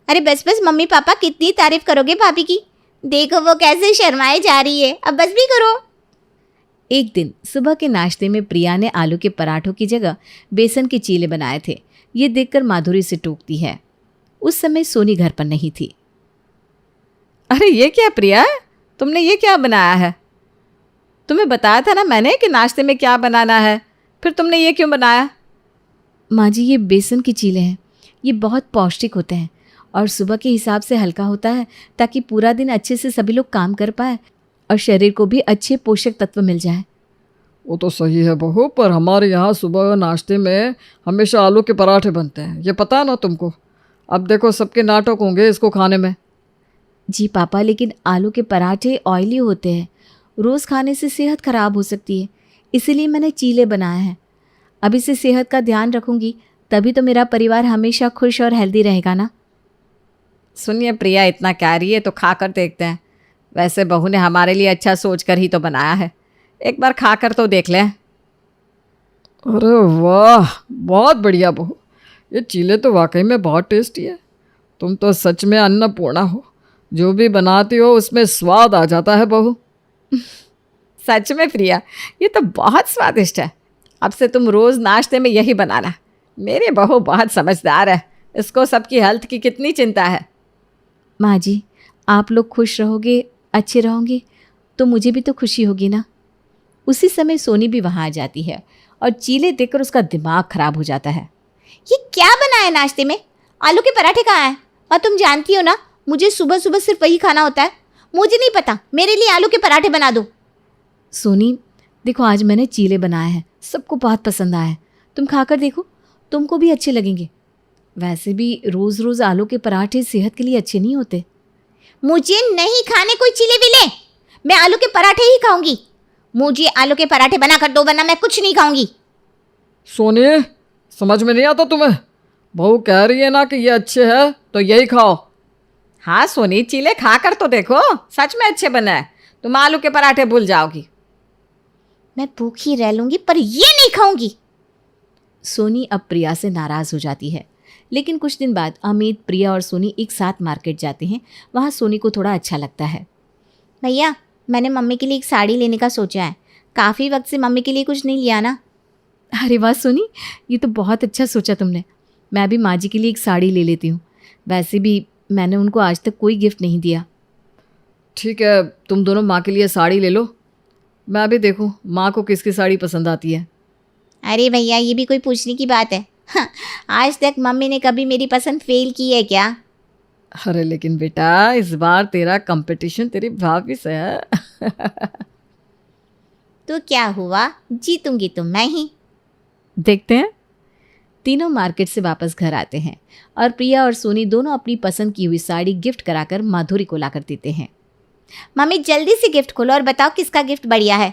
अरे बस बस मम्मी पापा, कितनी तारीफ करोगे भाभी की। देखो वो कैसे शर्माए जा रही है, अब बस भी करो। एक दिन सुबह के नाश्ते में प्रिया ने आलू के पराठों की जगह बेसन के चीले बनाए थे। ये देखकर माधुरी से टोकती है। उस समय सोनी घर पर नहीं थी। अरे ये क्या प्रिया, तुमने ये क्या बनाया है? तुम्हें बताया था ना मैंने कि नाश्ते में क्या बनाना है, फिर तुमने ये क्यों बनाया? माँ जी, ये बेसन के चीले हैं। ये बहुत पौष्टिक होते हैं और सुबह के हिसाब से हल्का होता है, ताकि पूरा दिन अच्छे से सभी लोग काम कर पाए और शरीर को भी अच्छे पोषक तत्व मिल जाए। वो तो सही है बहू, पर हमारे यहाँ सुबह नाश्ते में हमेशा आलू के पराठे बनते हैं, ये पता है ना तुमको। अब देखो सबके नाटक होंगे इसको खाने में। जी पापा, लेकिन आलू के पराठे ऑयली होते हैं, रोज़ खाने से सेहत खराब हो सकती है, इसीलिए मैंने चीले बनाए हैं। अब इससे सेहत का ध्यान रखूंगी, तभी तो मेरा परिवार हमेशा खुश और हेल्दी रहेगा ना। सुनिए प्रिया, इतना कह रही है तो खा कर देखते हैं। वैसे बहू ने हमारे लिए अच्छा सोच कर ही तो बनाया है, एक बार खा कर तो देख लें। अरे वाह, बहुत बढ़िया बहू, ये चीले तो वाकई में बहुत टेस्टी है। तुम तो सच में अन्नपूर्णा हो, जो भी बनाती हो उसमें स्वाद आ जाता है बहू। सच में प्रिया, ये तो बहुत स्वादिष्ट है। अब से तुम रोज़ नाश्ते में यही बनाना। मेरी बहू बहुत समझदार है, इसको सबकी हेल्थ की कितनी चिंता है। माँ जी, आप लोग खुश रहोगे, अच्छे रहोगे तो मुझे भी तो खुशी होगी ना। उसी समय सोनी भी वहाँ आ जाती है और चीले देखकर उसका दिमाग खराब हो जाता है। ये क्या बना है नाश्ते में? आलू के पराठे कहाँ हैं? और तुम जानती हो ना, मुझे सुबह सुबह सिर्फ वही खाना होता है। मुझे नहीं पता, मेरे लिए आलू के पराठे बना दो। सोनी देखो, आज मैंने चीले बनाए हैं, सबको बहुत पसंद आया है। तुम खाकर देखो, तुमको भी अच्छे लगेंगे। वैसे भी रोज़ रोज़ आलू के पराठे सेहत के लिए अच्छे नहीं होते। मुझे नहीं खाने कोई चीले विले, मैं आलू के पराठे ही खाऊंगी। मुझे आलू के पराठे बनाकर दो, वरना मैं कुछ नहीं खाऊंगी। सोनी, समझ में नहीं आता तुम्हें? बहू कह रही है ना कि ये अच्छे है तो यही खाओ। हाँ सोनी, चीले खा कर तो देखो, सच में अच्छे बने हैं। तुम आलू के पराठे भूल जाओगी। मैं भूखी रह लूंगी पर ये नहीं खाऊंगी। सोनी अब प्रिया से नाराज़ हो जाती है। लेकिन कुछ दिन बाद अमित, प्रिया और सोनी एक साथ मार्केट जाते हैं। वहाँ सोनी को थोड़ा अच्छा लगता है। भैया, मैंने मम्मी के लिए एक साड़ी लेने का सोचा है। काफ़ी वक्त से मम्मी के लिए कुछ नहीं लिया ना। अरे वाह सोनी, ये तो बहुत अच्छा सोचा तुमने। मैं भी माँ जी के लिए एक साड़ी ले लेती हूँ। वैसे भी मैंने उनको आज तक कोई गिफ्ट नहीं दिया। ठीक है, तुम दोनों माँ के लिए साड़ी ले लो, मैं भी देखूँ माँ को किसकी साड़ी पसंद आती है। अरे भैया, ये भी कोई पूछने की बात है? हाँ, आज तक मम्मी ने कभी मेरी पसंद फेल की है क्या? अरे लेकिन बेटा, इस बार तेरा कंपटीशन तेरी भाभी से है। तो क्या हुआ, जीतूंगी तो मैं ही। देखते हैं। तीनों मार्केट से वापस घर आते हैं और प्रिया और सोनी दोनों अपनी पसंद की हुई साड़ी गिफ्ट कराकर माधुरी को लाकर देते हैं। मम्मी जल्दी से गिफ्ट खोलो और बताओ किसका गिफ्ट बढ़िया है।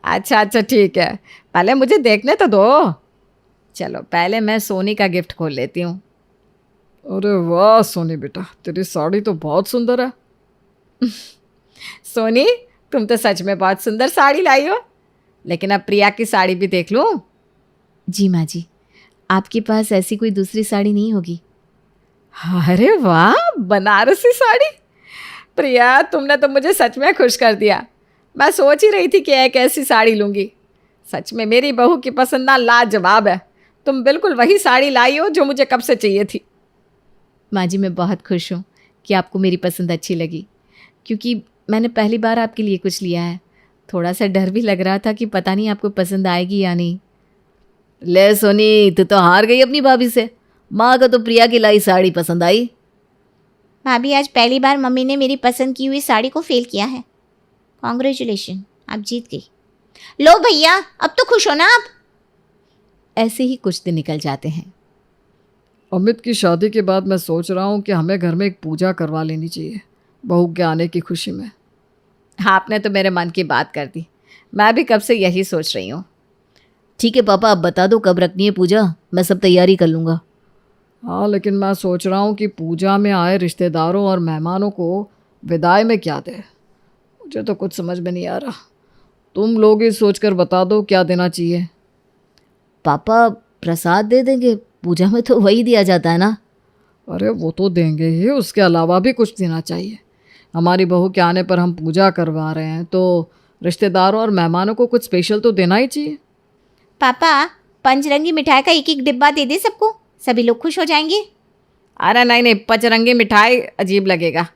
अच्छा अच्छा ठीक है, पहले मुझे देखने तो दो। चलो पहले मैं सोनी का गिफ्ट खोल लेती हूँ। अरे वाह सोनी बेटा, तेरी साड़ी तो बहुत सुंदर है। सोनी तुम तो सच में बहुत सुंदर साड़ी लाई हो, लेकिन अब प्रिया की साड़ी भी देख लूं। जी माँ जी, आपके पास ऐसी कोई दूसरी साड़ी नहीं होगी? अरे वाह, बनारसी साड़ी! प्रिया तुमने तो मुझे सच में खुश कर दिया। मैं सोच ही रही थी कि एक ऐसी साड़ी लूंगी। सच में मेरी बहू की पसंद ना लाजवाब है। तुम बिल्कुल वही साड़ी लाई हो जो मुझे कब से चाहिए थी। माँ जी मैं बहुत खुश हूँ कि आपको मेरी पसंद अच्छी लगी, क्योंकि मैंने पहली बार आपके लिए कुछ लिया है। थोड़ा सा डर भी लग रहा था कि पता नहीं आपको पसंद आएगी या नहीं। ले सोनी, तू तो हार गई अपनी भाभी से। माँ को तो प्रिया की लाई साड़ी पसंद आई। भाभी आज पहली बार मम्मी ने मेरी पसंद की हुई साड़ी को फेल किया है। कॉन्ग्रेचुलेशन, आप जीत गई। लो भैया, अब तो खुश हो ना आप। ऐसे ही कुछ दिन निकल जाते हैं। अमित की शादी के बाद मैं सोच रहा हूँ कि हमें घर में एक पूजा करवा लेनी चाहिए, बहू के आने की खुशी में। आपने तो मेरे मन की बात कर दी। मैं भी कब से यही सोच रही हूँ। ठीक है पापा, आप बता दो कब रखनी है पूजा, मैं सब तैयारी कर लूँगा। हाँ, लेकिन मैं सोच रहा हूँ कि पूजा में आए रिश्तेदारों और मेहमानों को विदाई में क्या दें। मुझे तो कुछ समझ में नहीं आ रहा। तुम लोग ही सोच कर बता दो क्या देना चाहिए। पापा प्रसाद दे देंगे, पूजा में तो वही दिया जाता है ना। अरे वो तो देंगे ही, उसके अलावा भी कुछ देना चाहिए। हमारी बहू के आने पर हम पूजा करवा रहे हैं, तो रिश्तेदारों और मेहमानों को कुछ स्पेशल तो देना ही चाहिए। पापा पंचरंगी मिठाई का एक एक डिब्बा दे दे सबको, सभी लोग खुश हो जाएंगे। अरे नहीं नहीं, पचरंगी मिठाई अजीब लगेगा।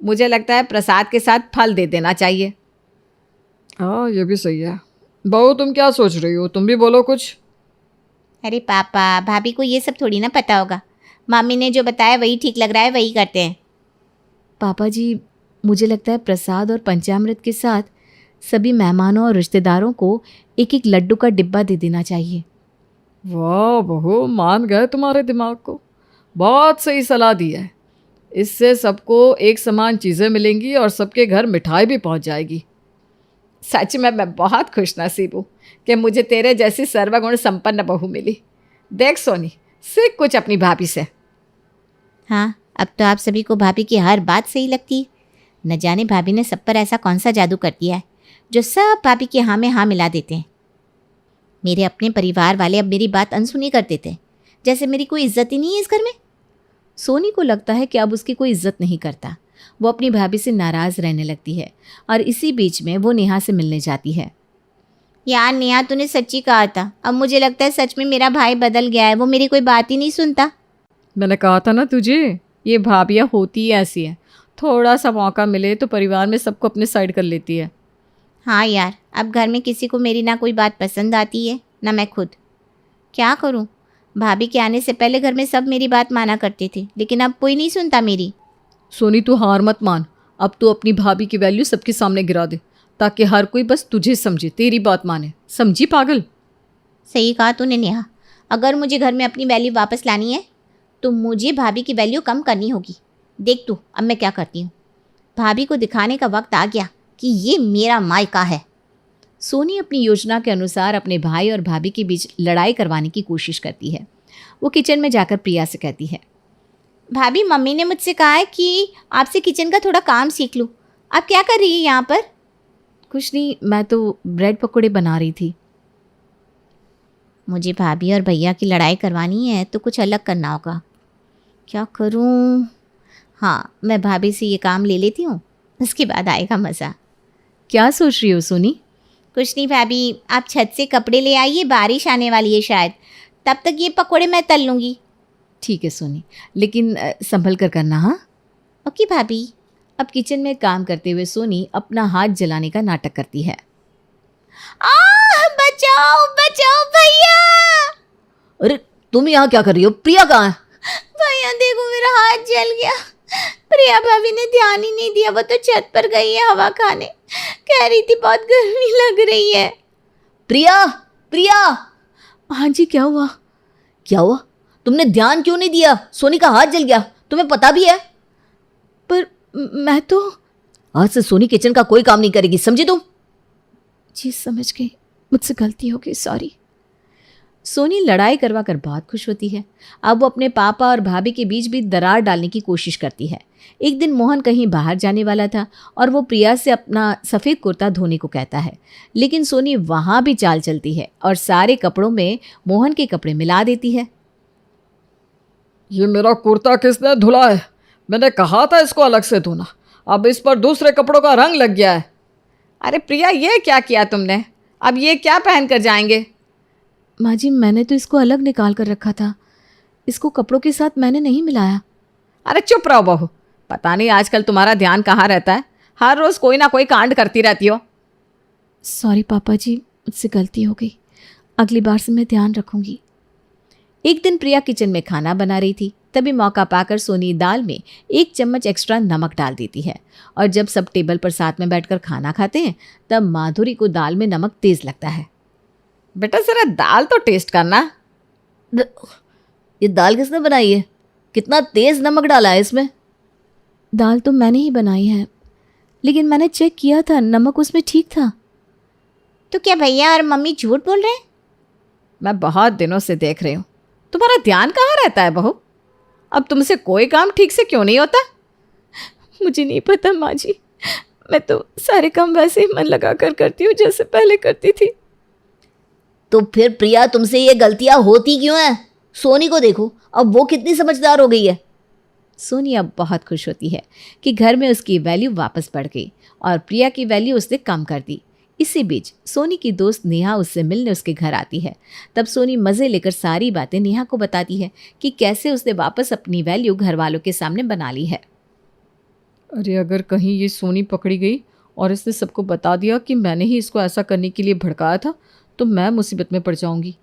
मुझे लगता है प्रसाद के साथ फल दे देना चाहिए। हाँ ये भी सही है। बहू तुम क्या सोच रही हो, तुम भी बोलो कुछ। अरे पापा, भाभी को ये सब थोड़ी ना पता होगा। मम्मी ने जो बताया वही ठीक लग रहा है, वही करते हैं। पापा जी, मुझे लगता है प्रसाद और पंचामृत के साथ सभी मेहमानों और रिश्तेदारों को एक एक लड्डू का डिब्बा दे देना चाहिए। वाह बहू, मान गए तुम्हारे दिमाग को। बहुत सही सलाह दी है। इससे सबको एक समान चीज़ें मिलेंगी और सबके घर मिठाई भी पहुंच जाएगी। सच में मैं बहुत खुश नसीब हूँ कि मुझे तेरे जैसी सर्वगुण संपन्न बहू मिली। देख सोनी, सीख कुछ अपनी भाभी से। हाँ, अब तो आप सभी को भाभी की हर बात सही लगती है। न जाने भाभी ने सब पर ऐसा कौन सा जादू कर दिया है जो सब भाभी के हाँ में हाँ मिला देते हैं। मेरे अपने परिवार वाले अब मेरी बात अनसुनी कर देते हैं, जैसे मेरी कोई इज्जत ही नहीं है इस घर में। सोनी को लगता है कि अब उसकी कोई इज्जत नहीं करता। वो अपनी भाभी से नाराज़ रहने लगती है और इसी बीच में वो नेहा से मिलने जाती है। यार नेहा, तूने सच्ची कहा था। अब मुझे लगता है सच में मेरा भाई बदल गया है, वो मेरी कोई बात ही नहीं सुनता। मैंने कहा था ना तुझे, ये भाभियाँ होती ही ऐसी हैं। थोड़ा सा मौका मिले तो परिवार में सबको अपने साइड कर लेती है। हाँ यार, अब घर में किसी को मेरी ना कोई बात पसंद आती है ना मैं खुद। क्या करूँ, भाभी के आने से पहले घर में सब मेरी बात माना करते थे, लेकिन अब कोई नहीं सुनता मेरी। सोनी तू हार मत मान, अब तू अपनी भाभी की वैल्यू सबके सामने गिरा दे, ताकि हर कोई बस तुझे समझे, तेरी बात माने। समझी पागल? सही कहा तूने नेहा। अगर मुझे घर में अपनी वैल्यू वापस लानी है तो मुझे भाभी की वैल्यू कम करनी होगी। देख तू अब मैं क्या करती हूँ। भाभी को दिखाने का वक्त आ गया कि ये मेरा मायका है। सोनी अपनी योजना के अनुसार अपने भाई और भाभी के बीच लड़ाई करवाने की कोशिश करती है। वो किचन में जाकर प्रिया से कहती है, भाभी मम्मी ने मुझसे कहा है कि आपसे किचन का थोड़ा काम सीख लूँ। आप क्या कर रही है यहाँ पर? कुछ नहीं, मैं तो ब्रेड पकोड़े बना रही थी। मुझे भाभी और भैया की लड़ाई करवानी है तो कुछ अलग करना होगा। क्या करूँ? हाँ, मैं भाभी से ये काम ले लेती हूँ, उसके बाद आएगा मज़ा। क्या सोच रही हो सोनी? कुछ नहीं भाभी, आप छत से कपड़े ले आइए, बारिश आने वाली है शायद, तब तक ये पकोड़े मैं तल लूँगी। ठीक है सोनी, लेकिन संभल कर करना। हाँ ओके भाभी। अब किचन में काम करते हुए सोनी अपना हाथ जलाने का नाटक करती है। बचाओ बचाओ भैया! अरे तुम यहाँ क्या कर रही हो? प्रिया कहाँ है? भैया देखो मेरा हाथ जल गया। प्रिया भाभी ने ध्यान ही नहीं दिया, वो तो छत पर गई है हवा खाने। कह रही थी बहुत गर्मी लग रही है। प्रिया, प्रिया! हाँ जी, क्या हुआ? क्या हुआ? तुमने ध्यान क्यों नहीं दिया? सोनी का हाथ जल गया, तुम्हें पता भी है? पर मैं तो... आज से सोनी किचन का कोई काम नहीं करेगी, समझी तुम? जी समझ गई, मुझसे गलती हो गई, सॉरी। सोनी लड़ाई करवा कर बहुत खुश होती है। अब वो अपने पापा और भाभी के बीच भी दरार डालने की कोशिश करती है। एक दिन मोहन कहीं बाहर जाने वाला था और वो प्रिया से अपना सफ़ेद कुर्ता धोने को कहता है, लेकिन सोनी वहाँ भी चाल चलती है और सारे कपड़ों में मोहन के कपड़े मिला देती है। ये मेरा कुर्ता किसने धुला है? मैंने कहा था इसको अलग से धोना, अब इस पर दूसरे कपड़ों का रंग लग गया है। अरे प्रिया, ये क्या किया तुमने? अब ये क्या पहन कर जाएंगे? माँ जी, मैंने तो इसको अलग निकाल कर रखा था, इसको कपड़ों के साथ मैंने नहीं मिलाया। अरे चुप रहो बहू, पता नहीं आजकल तुम्हारा ध्यान कहाँ रहता है, हर रोज कोई ना कोई कांड करती रहती हो। सॉरी पापा जी, मुझसे गलती हो गई, अगली बार से मैं ध्यान रखूंगी। एक दिन प्रिया किचन में खाना बना रही थी, तभी मौका पाकर सोनी दाल में 1 चम्मच एक्स्ट्रा नमक डाल देती है और जब सब टेबल पर साथ में बैठकर खाना खाते हैं तब माधुरी को दाल में नमक तेज लगता है। बेटा जरा दाल तो टेस्ट करना। ये दाल किसने बनाई है? कितना तेज नमक डाला है इसमें? दाल तो मैंने ही बनाई है, लेकिन मैंने चेक किया था, नमक उसमें ठीक था। तो क्या भैया और मम्मी झूठ बोल रहे हैं? मैं बहुत दिनों से देख रही हूँ, तुम्हारा ध्यान कहाँ रहता है बहू? अब तुमसे कोई काम ठीक से क्यों नहीं होता? मुझे नहीं पता माँ जी, मैं तो सारे काम वैसे ही मन लगा कर करती हूँ जैसे पहले करती थी। तो फिर प्रिया तुमसे ये गलतियां होती क्यों हैं? सोनी को देखो, अब वो कितनी समझदार हो गई है। सोनी अब बहुत खुश होती है कि घर में उसकी वैल्यू वापस बढ़ गई और प्रिया की वैल्यू उसने कम कर दी। इसी बीच सोनी की दोस्त नेहा उससे मिलने उसके घर आती है। तब सोनी मज़े लेकर सारी बातें नेहा को बताती है कि कैसे उसने वापस अपनी वैल्यू घर वालों के सामने बना ली है। अरे अगर कहीं ये सोनी पकड़ी गई और इसने सबको बता दिया कि मैंने ही इसको ऐसा करने के लिए भड़काया था तो मैं मुसीबत में पड़ जाऊंगी।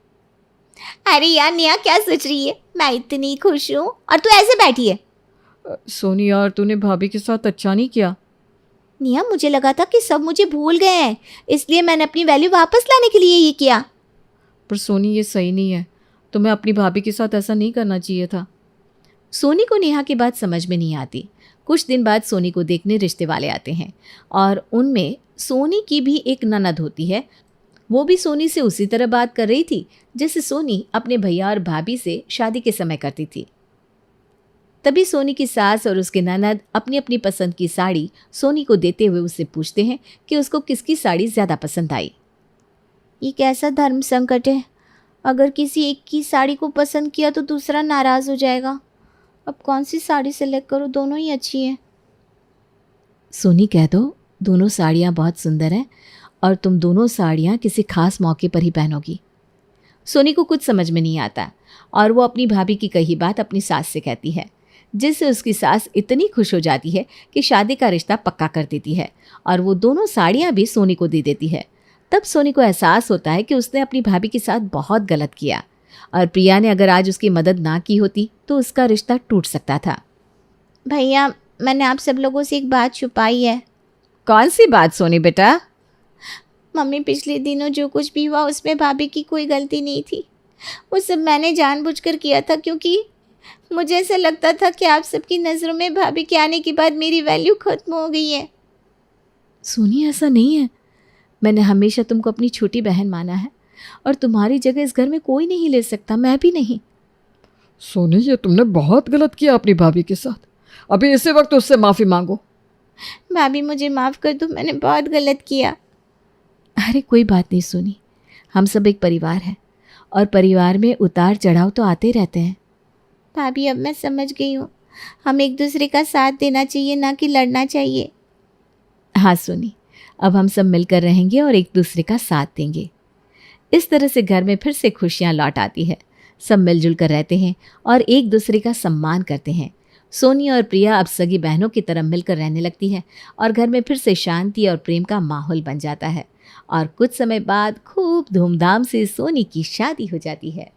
अरे यार नेहा, क्या सोच रही है? मैं इतनी खुश हूँ और तू ऐसे बैठी है। सोनी यार, तूने भाभी के साथ अच्छा नहीं किया। नेहा, मुझे लगा था कि सब मुझे भूल गए हैं, इसलिए मैंने अपनी वैल्यू वापस लाने के लिए ये किया। पर सोनी ये सही नहीं है, तुम्हें अपनी भाभी के साथ ऐसा नहीं करना चाहिए था। सोनी को नेहा की बात समझ में नहीं आती। कुछ दिन बाद सोनी को देखने रिश्ते वाले आते हैं और उनमें सोनी की भी एक ननद होती है। वो भी सोनी से उसी तरह बात कर रही थी जैसे सोनी अपने भैया और भाभी से शादी के समय करती थी। तभी सोनी की सास और उसके ननद अपनी अपनी पसंद की साड़ी सोनी को देते हुए उससे पूछते हैं कि उसको किसकी साड़ी ज़्यादा पसंद आई। ये कैसा धर्म संकट है? अगर किसी एक की साड़ी को पसंद किया तो दूसरा नाराज़ हो जाएगा। अब कौन सी साड़ी सेलेक्ट करूँ? दोनों ही अच्छी हैं। सोनी कह दो दोनों साड़ियाँ बहुत सुंदर हैं और तुम दोनों साड़ियाँ किसी खास मौके पर ही पहनोगी। सोनी को कुछ समझ में नहीं आता और वो अपनी भाभी की कही बात अपनी सास से कहती है, जिससे उसकी सास इतनी खुश हो जाती है कि शादी का रिश्ता पक्का कर देती है और वो दोनों साड़ियाँ भी सोनी को दे देती है। तब सोनी को एहसास होता है कि उसने अपनी भाभी के साथ बहुत गलत किया और प्रिया ने अगर आज उसकी मदद ना की होती तो उसका रिश्ता टूट सकता था। भैया, मैंने आप सब लोगों से एक बात छुपाई है। कौन सी बात सोनी बेटा? मम्मी, पिछले दिनों जो कुछ भी हुआ उसमें भाभी की कोई गलती नहीं थी। वो सब मैंने जानबूझकर किया था क्योंकि मुझे ऐसा लगता था कि आप सबकी नज़रों में भाभी के आने के बाद मेरी वैल्यू खत्म हो गई है। सोनी, ऐसा नहीं है, मैंने हमेशा तुमको अपनी छोटी बहन माना है और तुम्हारी जगह इस घर में कोई नहीं ले सकता, मैं भी नहीं। सोनी, ये तुमने बहुत गलत किया अपनी भाभी के साथ, अभी इसी वक्त उससे माफ़ी मांगो। भाभी, मुझे माफ़ कर दो, मैंने बहुत गलत किया। अरे कोई बात नहीं सोनी, हम सब एक परिवार हैं और परिवार में उतार चढ़ाव तो आते रहते हैं। भाभी, अब मैं समझ गई हूँ, हम एक दूसरे का साथ देना चाहिए, ना कि लड़ना चाहिए। हाँ सोनी, अब हम सब मिलकर रहेंगे और एक दूसरे का साथ देंगे। इस तरह से घर में फिर से खुशियाँ लौट आती है। सब मिलजुल कर रहते हैं और एक दूसरे का सम्मान करते हैं। सोनी और प्रिया अब सगी बहनों की तरह मिलकर रहने लगती है और घर में फिर से शांति और प्रेम का माहौल बन जाता है और कुछ समय बाद खूब धूमधाम से सोनी की शादी हो जाती है।